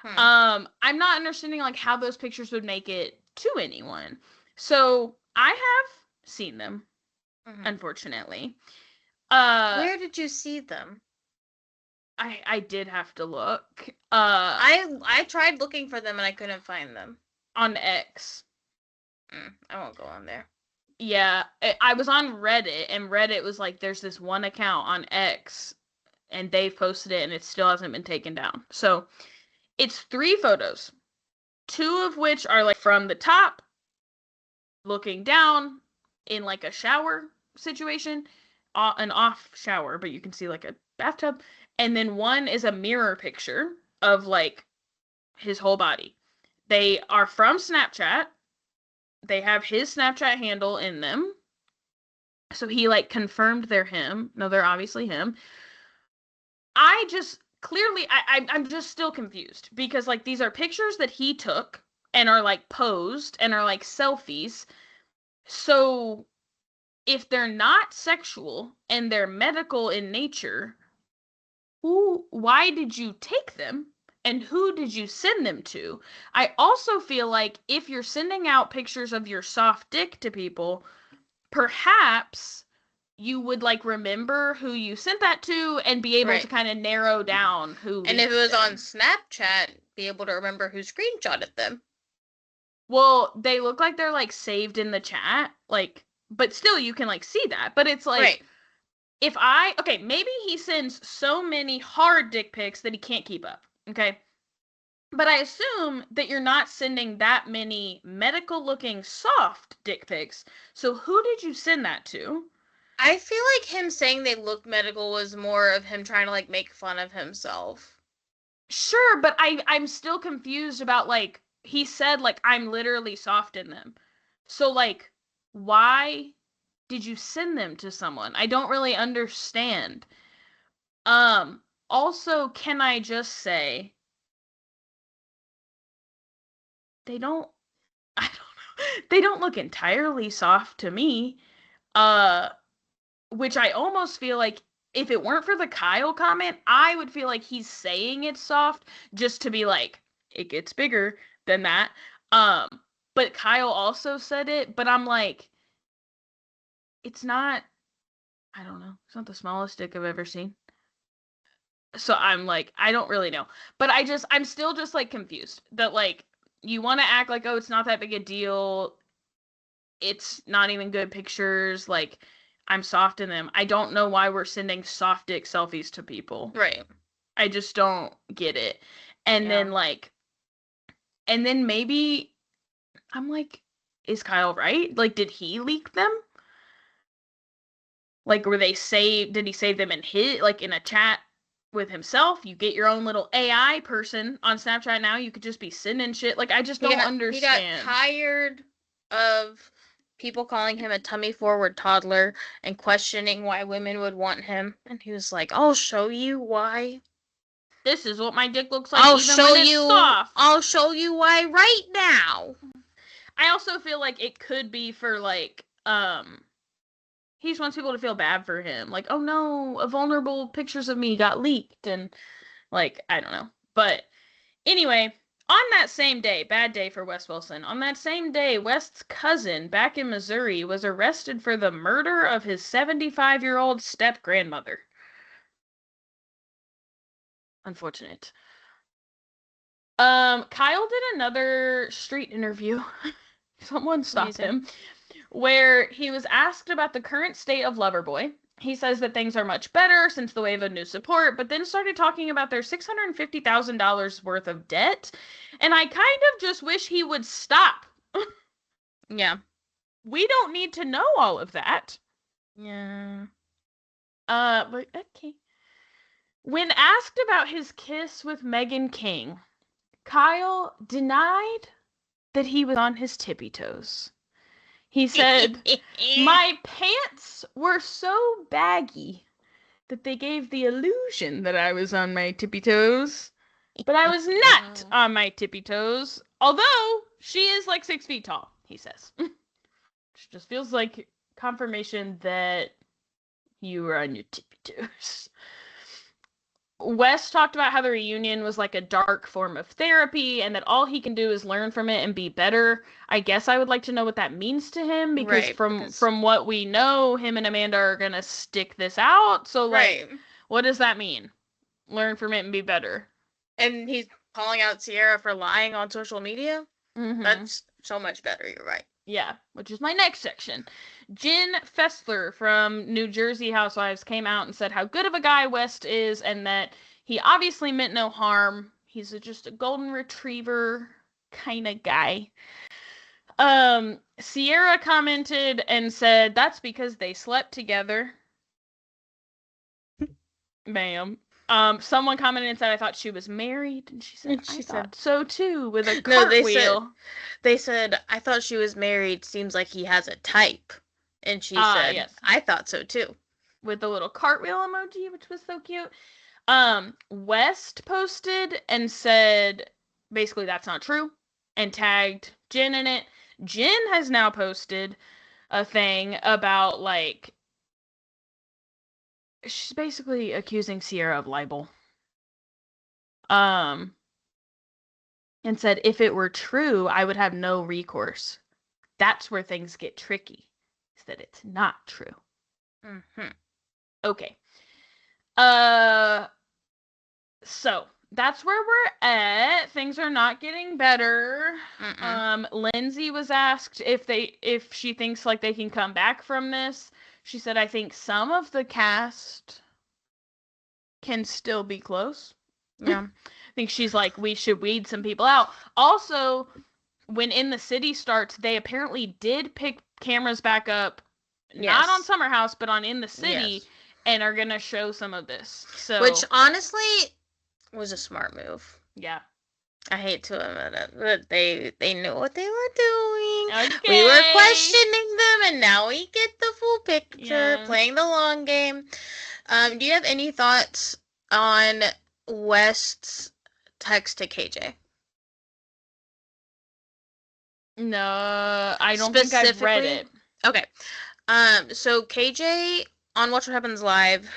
I'm not understanding like how those pictures would make it to anyone. So I have seen them, unfortunately. Where did you see them? I did have to look. I tried looking for them and I couldn't find them. On X. I won't go on there. Yeah, I was on Reddit, and Reddit was like, there's this one account on X, and they've posted it, and it still hasn't been taken down. So, it's 3 photos. 2 of which are like from the top, looking down, in like a shower situation, an off shower, but you can see like a bathtub. And then 1 is a mirror picture of like his whole body. They are from Snapchat. They have his Snapchat handle in them. So he like confirmed they're him. No, they're obviously him. I'm just still confused because like these are pictures that he took and are like posed and are like selfies. So if they're not sexual and they're medical in nature, why did you take them? And who did you send them to? I also feel like if you're sending out pictures of your soft dick to people, perhaps you would like remember who you sent that to and be able to kind of narrow down who. And if it was on Snapchat, be able to remember who screenshotted them. Well, they look like they're like saved in the chat, like, but still you can like see that. But it's like, maybe he sends so many hard dick pics that he can't keep up. Okay. But I assume that you're not sending that many medical-looking soft dick pics. So who did you send that to? I feel like him saying they looked medical was more of him trying to, like, make fun of himself. Sure, but I'm still confused about, like, he said, like, I'm literally soft in them. So, like, why did you send them to someone? I don't really understand. Also, can I just say, they don't They don't look entirely soft to me. Which I almost feel like if it weren't for the Kyle comment, I would feel like he's saying it's soft just to be like, it gets bigger than that. But Kyle also said it, but I'm like, it's not, I don't know, it's not the smallest dick I've ever seen. So I'm like, I don't really know. But I'm still just like confused that like, you want to act like, oh, it's not that big a deal. It's not even good pictures. Like, I'm soft in them. I don't know why we're sending soft dick selfies to people. Right. I just don't get it. And Yeah. then like, and then maybe I'm like, is Kyle right? Like, did he leak them? Like, did he save them in in a chat with himself? You get your own little AI person on Snapchat now. You could just be sending shit. Like, I just don't understand. He got tired of people calling him a tummy forward toddler and questioning why women would want him. And he was like, I'll show you why. This is what my dick looks like when it's soft. I'll show you why right now. I also feel like it could be for like, he just wants people to feel bad for him. Like, oh no, vulnerable pictures of me got leaked. And like, I don't know. But anyway, on that same day, bad day for Wes Wilson, on that same day, West's cousin back in Missouri was arrested for the murder of his 75-year-old step-grandmother. Unfortunate. Kyle did another street interview. Someone stopped him. Where he was asked about the current state of Loverboy. He says that things are much better since the wave of new support, but then started talking about their $650,000 worth of debt. And I kind of just wish he would stop. Yeah. We don't need to know all of that. Yeah. But okay. When asked about his kiss with Meghan King, Kyle denied that he was on his tippy toes. He said, my pants were so baggy that they gave the illusion that I was on my tippy toes. But I was not on my tippy toes. Although, she is like 6 feet tall, he says. Which just feels like confirmation that you were on your tippy toes. Wes talked about how the reunion was like a dark form of therapy and that all he can do is learn from it and be better. I guess I would like to know what that means to him because from what we know, him and Amanda are going to stick this out. So like, what does that mean? Learn from it and be better. And he's calling out Sierra for lying on social media? Mm-hmm. That's so much better, you're right. Yeah, which is my next section. Jen Fessler from New Jersey Housewives came out and said how good of a guy West is and that he obviously meant no harm. He's just a golden retriever kind of guy. Sierra commented and said that's because they slept together. Ma'am. Someone commented and said, I thought she was married. And she said, I thought so too, with a cartwheel. They said, I thought she was married. Seems like he has a type. And she said, yes. I thought so too. With the little cartwheel emoji, which was so cute. West posted and said, basically, that's not true. And tagged Jen in it. Jen has now posted a thing about, like, she's basically accusing Sierra of libel. And said, if it were true, I would have no recourse. That's where things get tricky. Is that it's not true. Mm-hmm. Okay. So that's where we're at. Things are not getting better. Lindsay was asked if she thinks like they can come back from this. She said, I think some of the cast can still be close. Yeah. I think she's like, we should weed some people out. Also, when In the City starts, they apparently did pick cameras back up, not on Summer House, but on In the City, and are going to show some of this. So, which honestly was a smart move. Yeah. I hate to admit it, but they knew what they were doing. Okay. We were questioning them, and now we get the full picture, playing the long game. Do you have any thoughts on West's text to KJ? No, I don't think I've read it. Okay. So KJ on Watch What Happens Live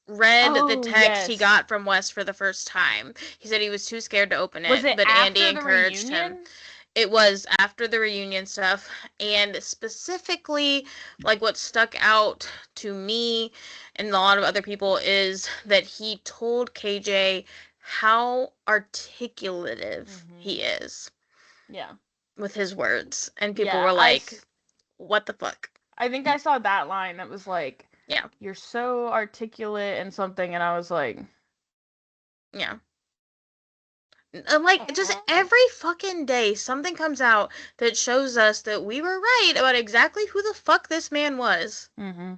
read the text he got from Wes for the first time. He said he was too scared to open it, Was it but after Andy the encouraged him. reunion? It was after the reunion stuff, and specifically, like, what stuck out to me and a lot of other people is that he told KJ how articulative he is. Yeah. With his words, and people were like, what the fuck? I think I saw that line that was like, yeah, you're so articulate and something, and I was like, yeah. Like, just every fucking day, something comes out that shows us that we were right about exactly who the fuck this man was. Mm-hmm.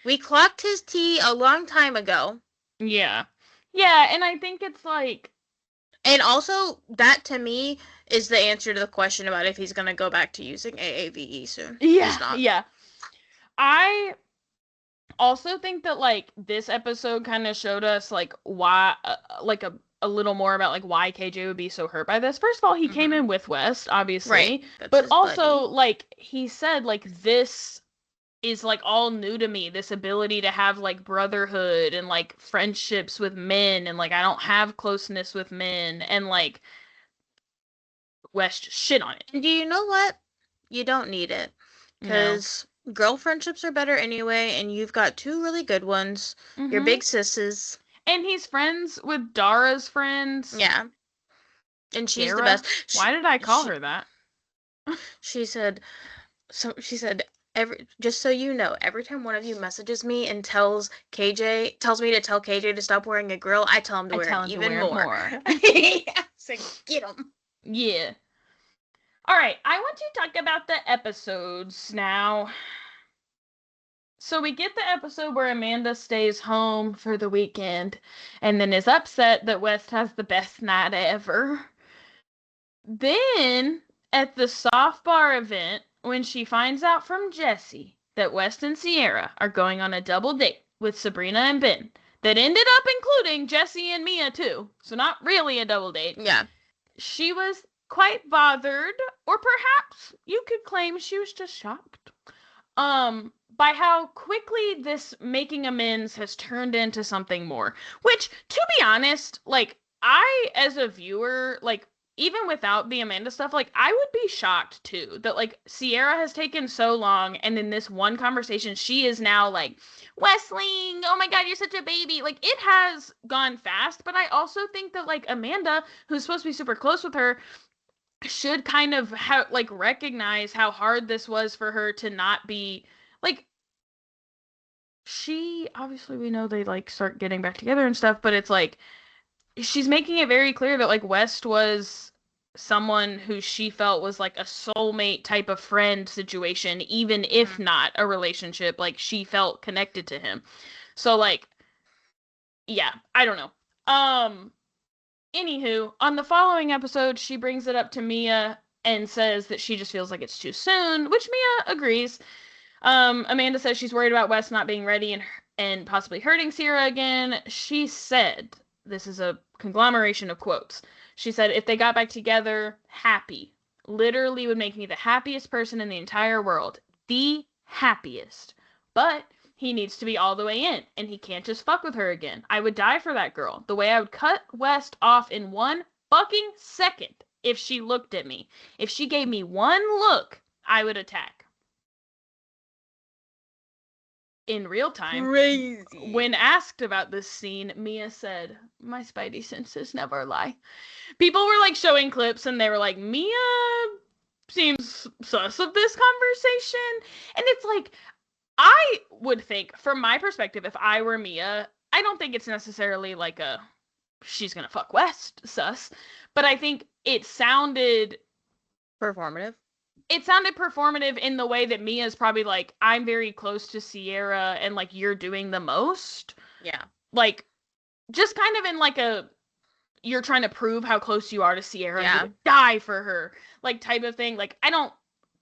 We clocked his tea a long time ago. Yeah. Yeah, and I think it's like... And also, that to me is the answer to the question about if he's going to go back to using AAVE soon. Yeah, he's not. Yeah. I also think that, like, this episode kind of showed us, like, why, like, a little more about, like, why KJ would be so hurt by this. First of all, he came in with West, obviously. Right. But also, like, he said, like, this is, like, all new to me. This ability to have, like, brotherhood and, like, friendships with men. And, like, I don't have closeness with men. And, like, West just shit on it. And do you know what? You don't need it. Because girl friendships are better anyway, and you've got two really good ones. Your big sisses. And he's friends with Dara's friends. Yeah. And she's the best. Why did I call her that? She said, just so you know, every time one of you messages me and tells me to tell KJ to stop wearing a grill, I tell him to wear it even more. So get him. Yeah. All right, I want to talk about the episodes now. So we get the episode where Amanda stays home for the weekend and then is upset that West has the best night ever. Then, at the soft bar event, when she finds out from Jesse that West and Sierra are going on a double date with Sabrina and Ben, that ended up including Jesse and Mia too, so not really a double date. Yeah. She was quite bothered, or perhaps you could claim she was just shocked. By how quickly this making amends has turned into something more. Which, to be honest, like, I, as a viewer, like, even without the Amanda stuff, like, I would be shocked, too, that, like, Sierra has taken so long, and in this one conversation, she is now, like, Westling, oh my god, you're such a baby. Like, it has gone fast, but I also think that, like, Amanda, who's supposed to be super close with her, should kind of, recognize how hard this was for her to not be... Like, she, obviously we know they, like, start getting back together and stuff, but it's, like, she's making it very clear that, like, West was someone who she felt was, like, a soulmate type of friend situation, even if not a relationship, like, she felt connected to him. So, like, yeah, I don't know. Anywho, on the following episode, she brings it up to Mia and says that she just feels like it's too soon, which Mia agrees. Amanda says she's worried about Wes not being ready and possibly hurting Sierra again. She said, this is a conglomeration of quotes. She said, if they got back together, happy. Literally would make me the happiest person in the entire world. The happiest. But he needs to be all the way in, and he can't just fuck with her again. I would die for that girl. The way I would cut West off in 1 fucking second if she looked at me. If she gave me one look, I would attack. In real time, crazy. When asked about this scene, Mia said, my spidey senses never lie. People were, like, showing clips, and they were like, Mia seems sus of this conversation. And it's like, I would think, from my perspective, if I were Mia, I don't think it's necessarily like a she's gonna fuck West sus, but I think it sounded performative. It sounded performative in the way that Mia's probably like, I'm very close to Sierra and, like, you're doing the most. Yeah. Like, just kind of in, like, you're trying to prove how close you are to Sierra and you would die for her, like, type of thing. Like, I don't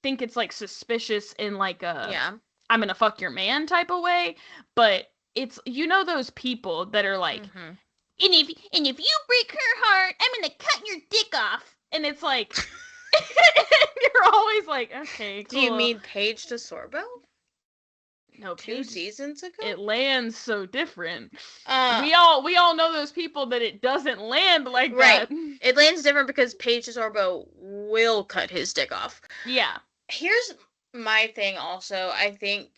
think it's, like, suspicious in, like, I'm gonna fuck your man type of way, but it's, you know, those people that are like, and if you break her heart, I'm gonna cut your dick off. And it's like... You're Everybody's like, okay, cool. Do you mean Paige DeSorbo? No, 2 Paige, seasons ago? it lands so different. We all know those people that it doesn't land like right. that. It lands different because Paige DeSorbo will cut his dick off. Yeah. Here's my thing also. I think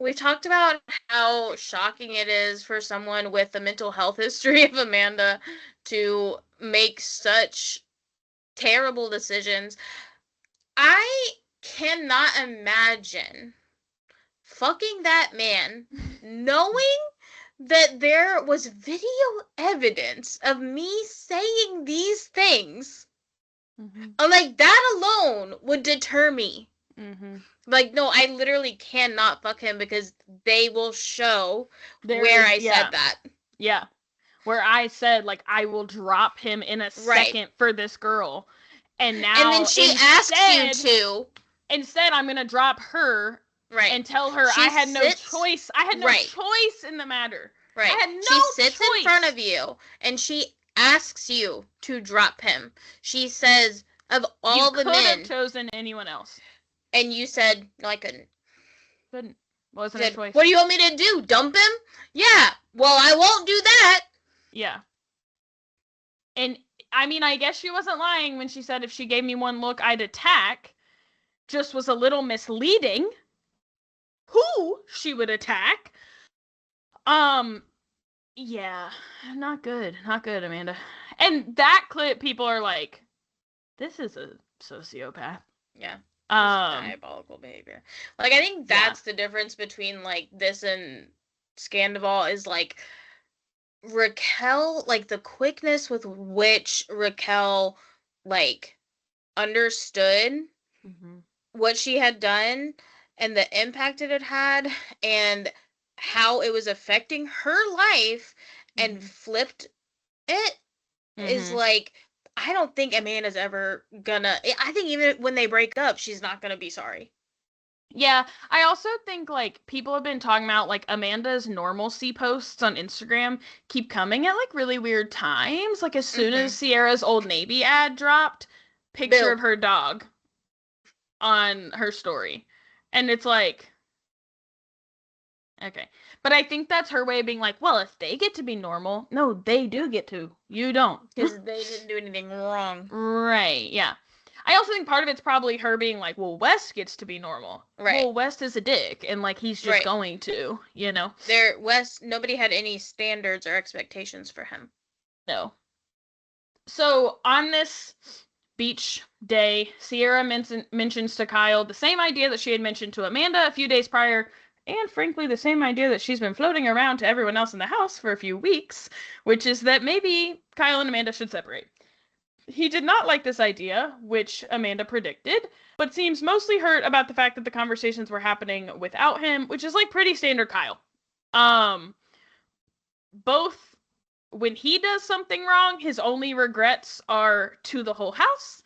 we've talked about how shocking it is for someone with the mental health history of Amanda to make such terrible decisions. I cannot imagine fucking that man knowing that there was video evidence of me saying these things. Mm-hmm. Like, that alone would deter me. Mm-hmm. Like, no, I literally cannot fuck him because they will show where I said that. Yeah. Where I said, like, I will drop him in a second for this girl. And now, and then she asks you to. Instead, I'm going to drop her and tell her I had no choice. I had no choice in the matter. Right. I had no she sits choice. in front of you, and she asks you to drop him. She says, of all the men... You could have chosen anyone else. And you said, no, I couldn't. Couldn't. Wasn't a choice. What do you want me to do? Dump him? Yeah. Well, I won't do that. Yeah. And, I mean, I guess she wasn't lying when she said if she gave me one look, I'd attack. Just was a little misleading who she would attack. Yeah, not good. Not good, Amanda. And that clip, people are like, this is a sociopath. Yeah. Diabolical behavior. Like, I think that's the difference between, like, this and Scandival is, like, Raquel, like, the quickness with which Raquel, like, understood what she had done and the impact it had had and how it was affecting her life and flipped it is, like, I don't think Amanda's ever gonna... I think even when they break up, she's not gonna be sorry. Yeah, I also think, like, people have been talking about, like, Amanda's normalcy posts on Instagram keep coming at, like, really weird times. Like, as soon as Sierra's Old Navy ad dropped, picture of her dog on her story. And it's like... Okay. But I think that's her way of being like, well, if they get to be normal, no, they do get to. You don't. Because they didn't do anything wrong. Right, yeah. I also think part of it's probably her being like, well, West gets to be normal. Right. Well, West is a dick, and, like, he's just going to, you know? West, nobody had any standards or expectations for him. No. So, on this beach day, Sierra mentions to Kyle the same idea that she had mentioned to Amanda a few days prior, and frankly, the same idea that she's been floating around to everyone else in the house for a few weeks, which is that maybe Kyle and Amanda should separate. He did not like this idea, which Amanda predicted, but seems mostly hurt about the fact that the conversations were happening without him, which is, like, pretty standard Kyle. Both when he does something wrong, his only regrets are to the whole house.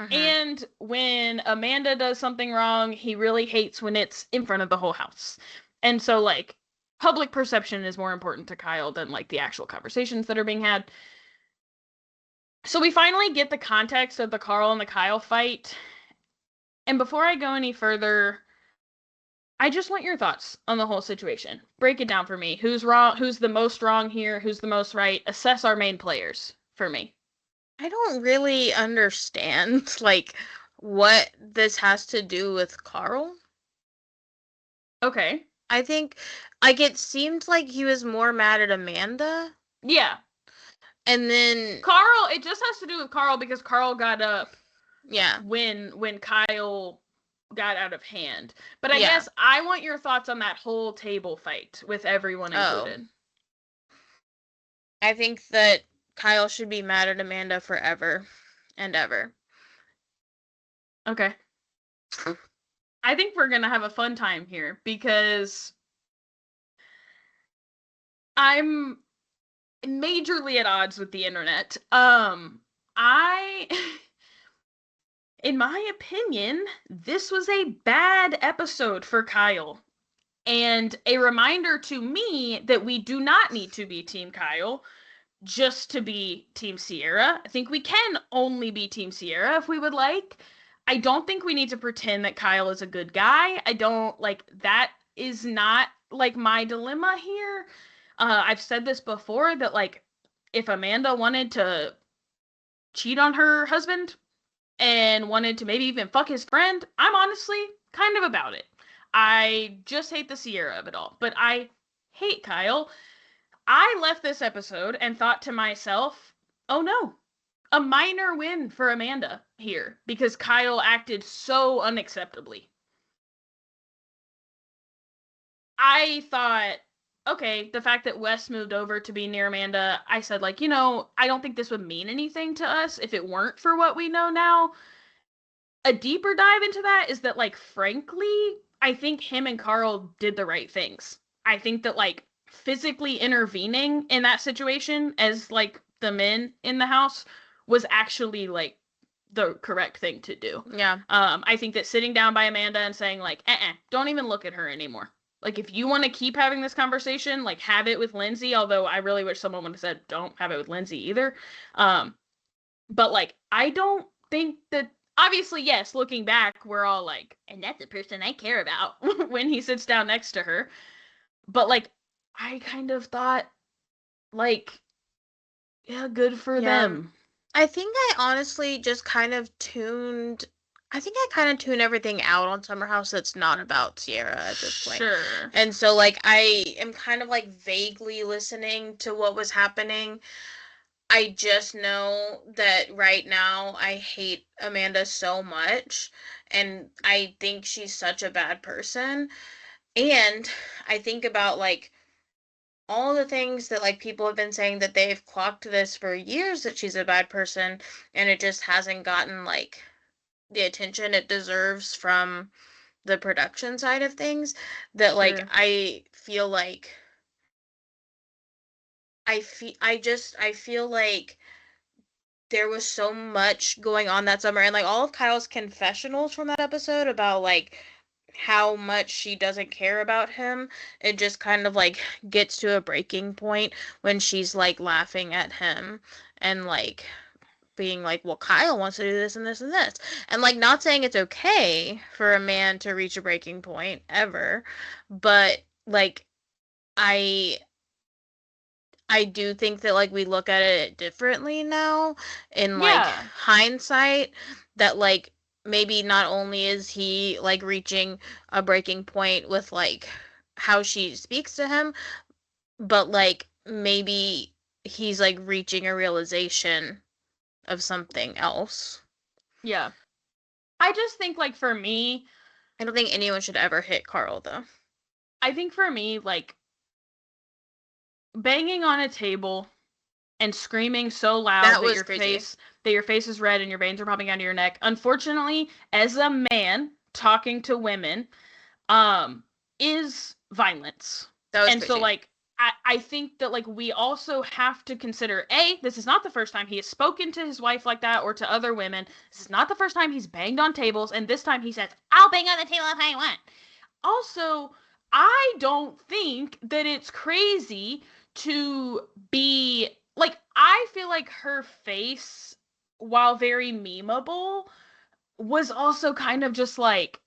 And when Amanda does something wrong, he really hates when it's in front of the whole house. And so, like, public perception is more important to Kyle than, like, the actual conversations that are being had. So we finally get the context of the Carl and the Kyle fight. And before I go any further, I just want your thoughts on the whole situation. Break it down for me. Who's wrong? Who's the most wrong here? Who's the most right? Assess our main players for me. I don't really understand, like, what this has to do with Carl. Okay. I think, like, it seemed like he was more mad at Amanda. Yeah. And then... Carl, it just has to do with Carl because Carl got up. Yeah. When Kyle got out of hand. But I guess I want your thoughts on that whole table fight with everyone included. I think that Kyle should be mad at Amanda forever and ever. Okay. I think we're going to have a fun time here because I'm majorly at odds with the internet. In my opinion, this was a bad episode for Kyle. And a reminder to me that we do not need to be Team Kyle just to be Team Sierra. I think we can only be Team Sierra if we would like. I don't think we need to pretend that Kyle is a good guy. I don't like that is not like my dilemma here. I've said this before that like if Amanda wanted to cheat on her husband and wanted to maybe even fuck his friend, I'm honestly kind of about it. I just hate the Sierra of it all, but I hate Kyle. I left this episode and thought to myself, oh no, a minor win for Amanda here because Kyle acted so unacceptably. I thought, okay, the fact that Wes moved over to be near Amanda, I said, like, I don't think this would mean anything to us if it weren't for what we know now. A deeper dive into that is that, like, frankly, I think him and Carl did the right things. I think that, like, physically intervening in that situation as, like, the men in the house was actually, like, the correct thing to do. Yeah. I think that sitting down by Amanda and saying, like, don't even look at her anymore. Like, if you want to keep having this conversation, like, have it with Lindsay, although I really wish someone would have said, don't have it with Lindsay either. But, like, I don't think that, obviously, yes, looking back, we're all like, and that's the person I care about when he sits down next to her. But, like, I kind of thought, like, yeah, good for them. I think I honestly just kind of tuned everything out on Summer House that's not about Sierra at this point. Sure. And so, like, I am kind of, like, vaguely listening to what was happening. I just know that right now I hate Amanda so much, and I think she's such a bad person. And I think about, like, all the things that, like, people have been saying that they've clocked this for years that she's a bad person, and it just hasn't gotten, like, the attention it deserves from the production side of things, that, like, Sure. I feel like I feel like there was so much going on that summer, and, like, all of Kyle's confessionals from that episode about, like, how much she doesn't care about him, it just kind of, like, gets to a breaking point when she's, like, laughing at him and, like, being like, well, Kyle wants to do this and this and this. And, like, not saying it's okay for a man to reach a breaking point ever, but, like, I do think that, like, we look at it differently now in, like, hindsight, that, like, maybe not only is he, like, reaching a breaking point with, like, how she speaks to him, but, like, maybe he's, like, reaching a realization of something else. Yeah. I just think, like, for me, I don't think anyone should ever hit Carl, though. I think for me, like, banging on a table and screaming so loud that your face is red and your veins are popping out of your neck. Unfortunately, as a man talking to women, is violence. That was and crazy. So, like, I think that, like, we also have to consider, this is not the first time he has spoken to his wife like that or to other women. This is not the first time he's banged on tables, and this time he says, I'll bang on the table if I want. Also, I don't think that it's crazy to be, like, I feel like her face, while very memeable, was also kind of just, like,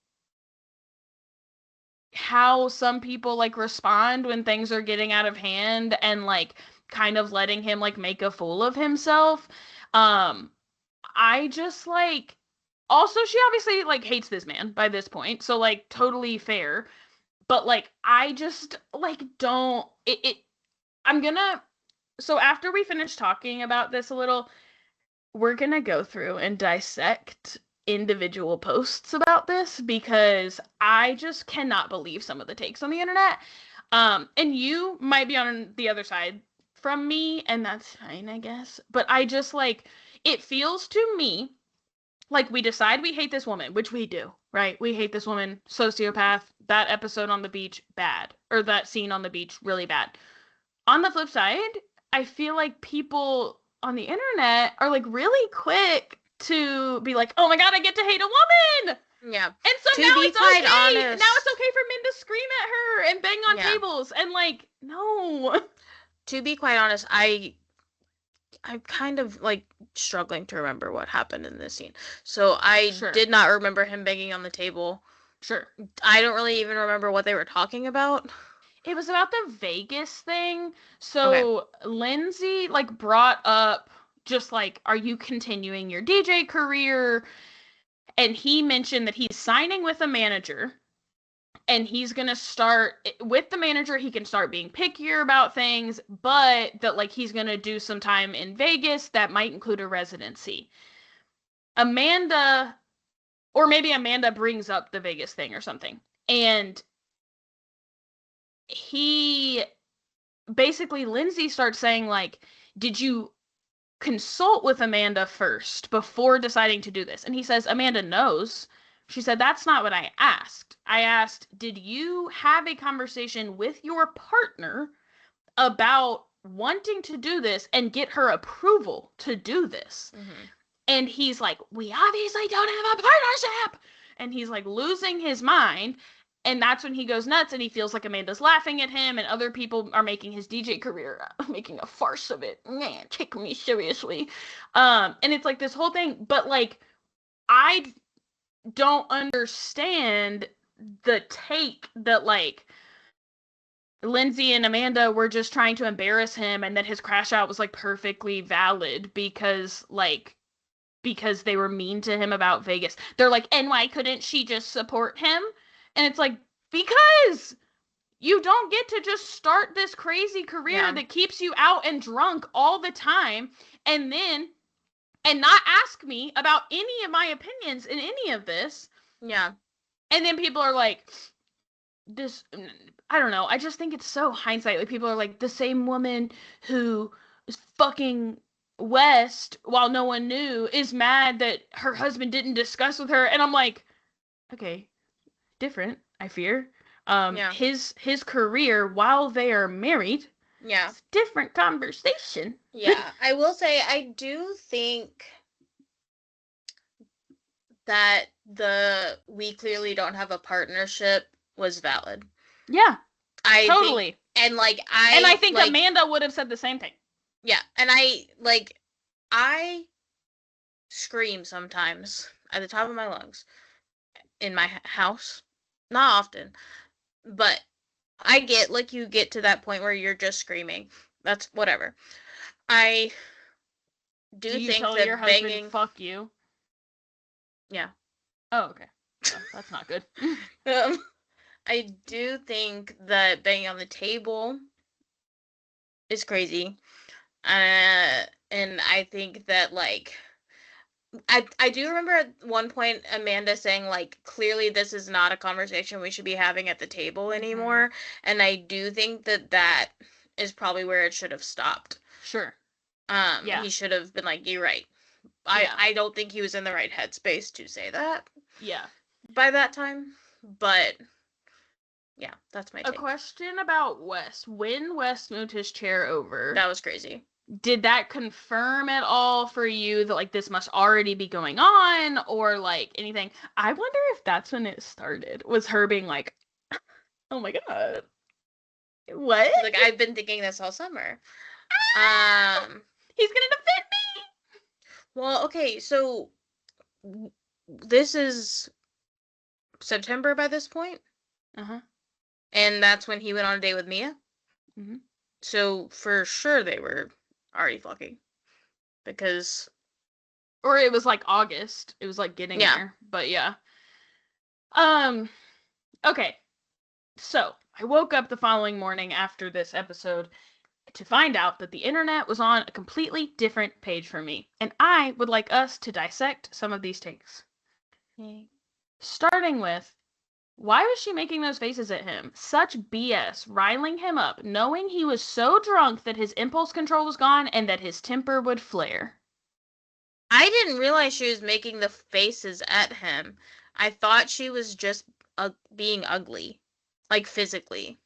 how some people, like, respond when things are getting out of hand and, like, kind of letting him, like, make a fool of himself. I just, like, also, she obviously, like, hates this man by this point, so, like, totally fair. But, like, I just, like, don't, I'm gonna, so after we finish talking about this a little, we're gonna go through and dissect individual posts about this because I just cannot believe some of the takes on the internet. And you might be on the other side from me, and that's fine, I guess. But I just, like, it feels to me like we decide we hate this woman, which we do, right? We hate this woman, sociopath, that episode on the beach, bad. Or that scene on the beach, really bad. On the flip side, I feel like people on the internet are, like, really quick to be like, oh my god, I get to hate a woman! Yeah. And so now it's okay! Honest, now it's okay for men to scream at her and bang on tables. And, like, no. To be quite honest, I I'm kind of like struggling to remember what happened in this scene. So I Sure. did not remember him banging on the table. Sure. I don't really even remember what they were talking about. It was about the Vegas thing. So Lindsay like brought up just like, are you continuing your DJ career? And he mentioned that he's signing with a manager, and he's gonna start with the manager. He can start being pickier about things, but that like he's gonna do some time in Vegas that might include a residency. Amanda, or maybe Amanda brings up the Vegas thing or something, and he basically Lindsay starts saying like, did you consult with Amanda first before deciding to do this? And he says Amanda knows. She said, that's not what I asked. I asked, did you have a conversation with your partner about wanting to do this and get her approval to do this? Mm-hmm. And he's like, we obviously don't have a partnership. And he's like losing his mind. And that's when he goes nuts and he feels like Amanda's laughing at him and other people are making his DJ career, making a farce of it. Man, take me seriously. And it's like this whole thing. But like, I don't understand the take that like Lindsay and Amanda were just trying to embarrass him and that his crash out was like perfectly valid because they were mean to him about Vegas. They're like, and why couldn't she just support him? And it's like, because you don't get to just start this crazy career that keeps you out and drunk all the time and not ask me about any of my opinions in any of this. Yeah. And then people are like, this, I don't know. I just think it's so hindsight. Like, people are like, the same woman who is fucking West while no one knew is mad that her husband didn't discuss with her. And I'm like, okay, different, I fear. His career while they are married. Yeah. It's a different conversation. Yeah. I will say I do think that the we clearly don't have a partnership was valid. Yeah. I totally. Think, and like I think like, Amanda would have said the same thing. Yeah, and I scream sometimes at the top of my lungs in my house. Not often, but I get like you get to that point where you're just screaming. That's whatever. I do you think tell that your husband, banging. Fuck you? Yeah. Oh, okay. Well, that's not good. I do think that banging on the table is crazy. And I think that like I do remember at one point Amanda saying like clearly this is not a conversation we should be having at the table anymore, and I do think that is probably where it should have stopped. Sure. Yeah. He should have been like, you're right. I don't think he was in the right headspace to say that. Yeah. By that time, but yeah, that's my take. A question about West. When West moved his chair over, that was crazy. Did that confirm at all for you that like this must already be going on or like anything? I wonder if that's when it started. Was her being like, "Oh my god, what?" Like, I've been thinking this all summer. He's gonna defend me. Well, okay, so this is September by this point. And that's when he went on a date with Mia. So for sure they were already fucking, because, or it was like August. It was like getting there, but yeah. Okay. So I woke up the following morning after this episode to find out that the internet was on a completely different page for me, and I would like us to dissect some of these takes. Starting with, why was she making those faces at him? Such BS, riling him up, knowing he was so drunk that his impulse control was gone and that his temper would flare. I didn't realize she was making the faces at him. I thought she was just being ugly, like physically.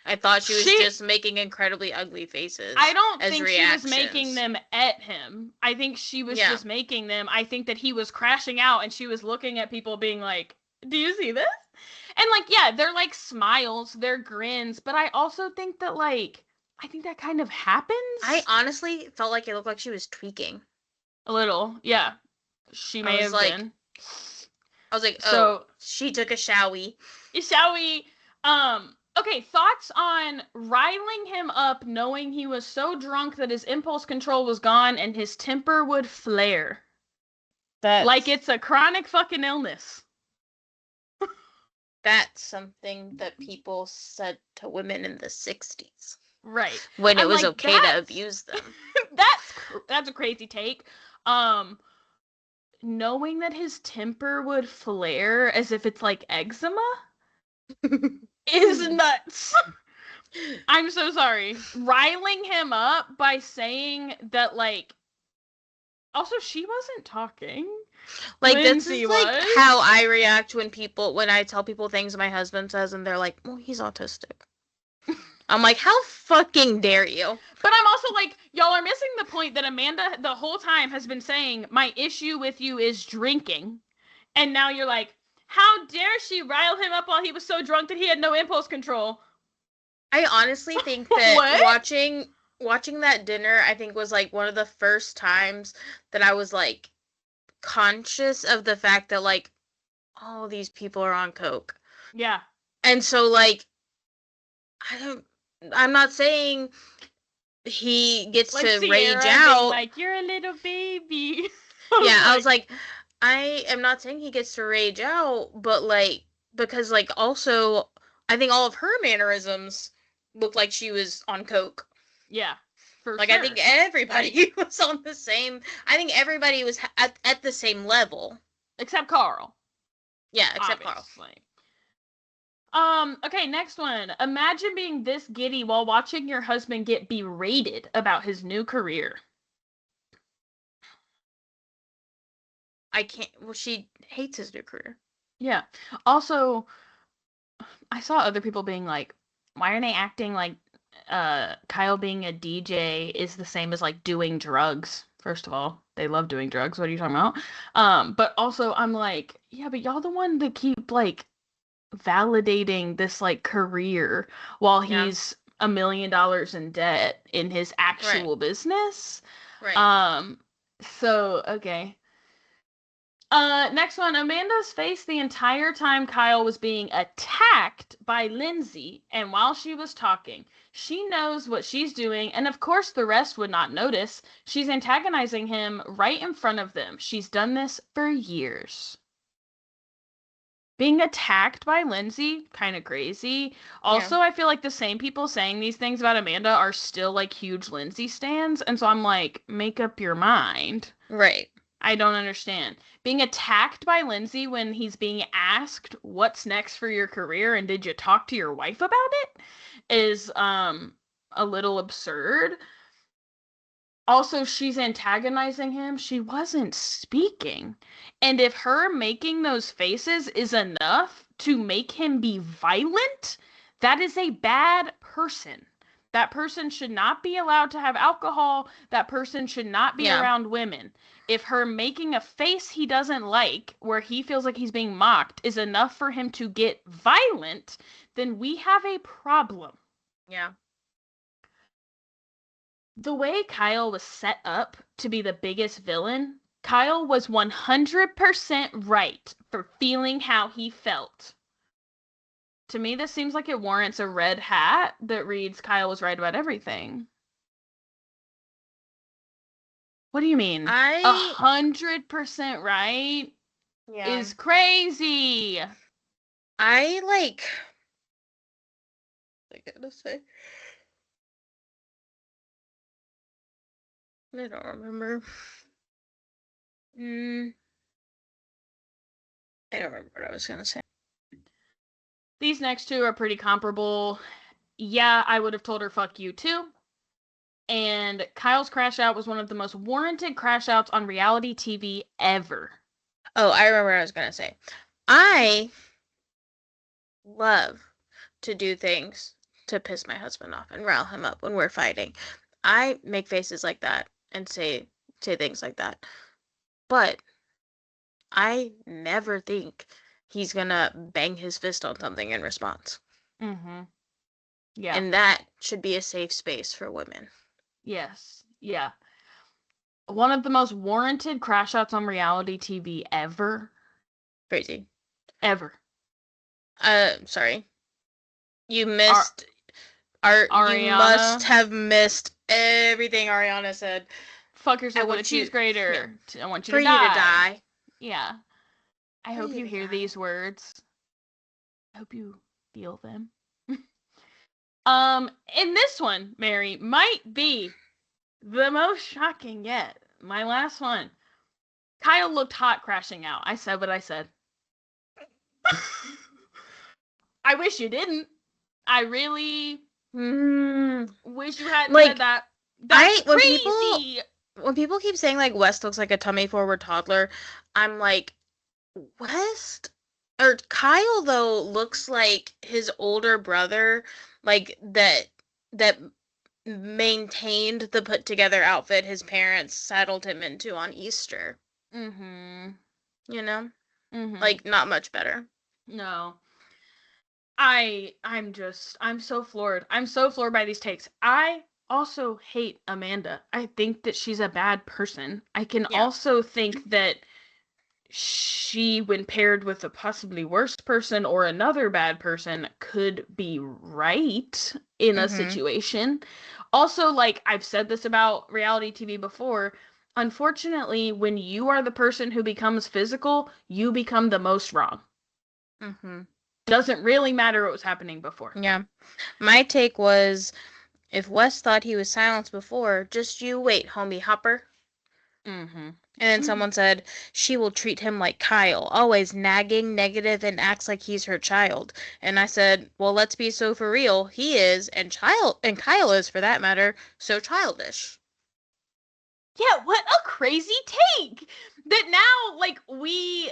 I thought she was just making incredibly ugly faces. I don't think she was making them at him. I think she was just making them. I think that he was crashing out and she was looking at people being like, do you see this? And like, yeah, they're like smiles, they're grins, but I also think that like, I think that kind of happens. I honestly felt like it looked like she was tweaking. A little, yeah. She may have been. I was like, So, she took a showie. shall we? Okay, thoughts on riling him up, knowing he was so drunk that his impulse control was gone and his temper would flare. Like it's a chronic fucking illness. That's something that people said to women in the 60s. Right. When it was okay to abuse them. That's a crazy take. Knowing that his temper would flare as if it's like eczema is nuts. I'm so sorry. Riling him up by saying that, like, also she wasn't talking. Like, this is like how I react when I tell people things my husband says and they're like, well, he's autistic. I'm like, how fucking dare you? But I'm also like, y'all are missing the point that Amanda the whole time has been saying, my issue with you is drinking. And now you're like, how dare she rile him up while he was so drunk that he had no impulse control? I honestly think that watching that dinner, I think, was like one of the first times that I was like conscious of the fact that like all these people are on coke. Yeah. And so like I'm not saying he gets like to Sierra rage out. Like, you're a little baby. I was like, I am not saying he gets to rage out, but like, because like also, I think all of her mannerisms looked like she was on coke. Yeah, for like, sure. I think everybody was on the same, I think everybody was at the same level. Except Carl. Yeah, except obviously. Carl. Okay, next one. Imagine being this giddy while watching your husband get berated about his new career. I can't. Well, she hates his new career. Yeah. Also, I saw other people being like, why are they acting like Kyle being a DJ is the same as like doing drugs? First of all, they love doing drugs. What are you talking about? But also I'm like, yeah, but y'all the one that keep like validating this like career while he's $1 million in debt in his actual business. Right. So okay. Next one. Amanda's face the entire time Kyle was being attacked by Lindsay, and while she was talking, she knows what she's doing, and of course the rest would not notice. She's antagonizing him right in front of them. She's done this for years. Being attacked by Lindsay, kind of crazy. Also, I feel like the same people saying these things about Amanda are still like huge Lindsay stans, and so I'm like, make up your mind. Right. I don't understand. Being attacked by Lindsay when he's being asked what's next for your career and did you talk to your wife about it is a little absurd. Also, she's antagonizing him. She wasn't speaking. And if her making those faces is enough to make him be violent, that is a bad person. That person should not be allowed to have alcohol. That person should not be around women. If her making a face he doesn't like, where he feels like he's being mocked, is enough for him to get violent, then we have a problem. Yeah. The way Kyle was set up to be the biggest villain, Kyle was 100% right for feeling how he felt. To me, this seems like it warrants a red hat that reads Kyle was right about everything. What do you mean? 100% right is crazy. I gotta say. I don't remember. I don't remember what I was gonna say. These next two are pretty comparable. Yeah, I would have told her fuck you too. And Kyle's Crashout was one of the most warranted Crashouts on reality TV ever. Oh, I remember what I was gonna say. I love to do things to piss my husband off and rile him up when we're fighting. I make faces like that and say things like that. But I never think he's gonna bang his fist on something in response. Mm-hmm. Yeah. And that should be a safe space for women. Yes. Yeah. One of the most warranted crash outs on reality TV ever. Crazy. Ever. Sorry. You Ar- missed you must Ariana. have missed everything Ariana said. Fuck yourself with a want cheese you grater. I want you for to you to die. die. Yeah. I For hope you you to hear die. these words. I hope you feel them. In this one, Mary, might be the most shocking yet. My last one. Kyle looked hot crashing out. I said what I said. I wish you didn't. I really wish you hadn't said Like, that. That's when crazy. people keep saying like West looks like a tummy forward toddler, I'm like, West or Kyle though looks like his older brother, like that maintained the put together outfit his parents saddled him into on Easter. Mm-hmm. You know? Mm-hmm. Like, not much better. No. I'm so floored. I'm so floored by these takes. I also hate Amanda. I think that she's a bad person. I can also think that she, when paired with a possibly worse person or another bad person, could be right in a situation. Also, like I've said this about reality TV before, unfortunately, when you are the person who becomes physical, you become the most wrong. Doesn't really matter what was happening before. Yeah. My take was, if Wes thought he was silenced before, just you wait, homie Hopper. And then someone said, she will treat him like Kyle, always nagging, negative, and acts like he's her child. And I said, well, let's be so for real. He is, and Kyle is, for that matter, so childish. Yeah, what a crazy take! That now, like, we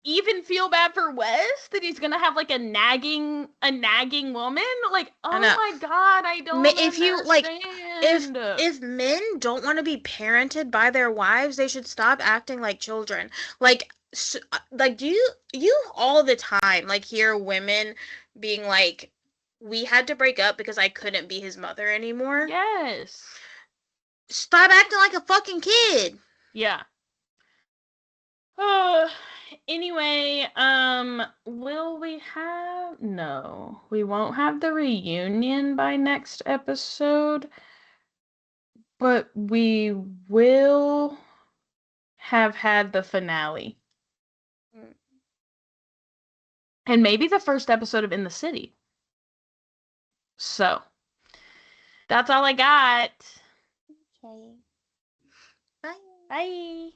even feel bad for Wes that he's gonna have like a nagging woman. Like, oh my god, I don't if you like understand. if men don't want to be parented by their wives, they should stop acting like children. Like do you all the time like hear women being like, we had to break up because I couldn't be his mother anymore? Yes. Stop acting like a fucking kid. Yeah. Anyway, will we have... No, we won't have the reunion by next episode, but we will have had the finale. And maybe the first episode of In the City. So, that's all I got. Okay. Bye. Bye.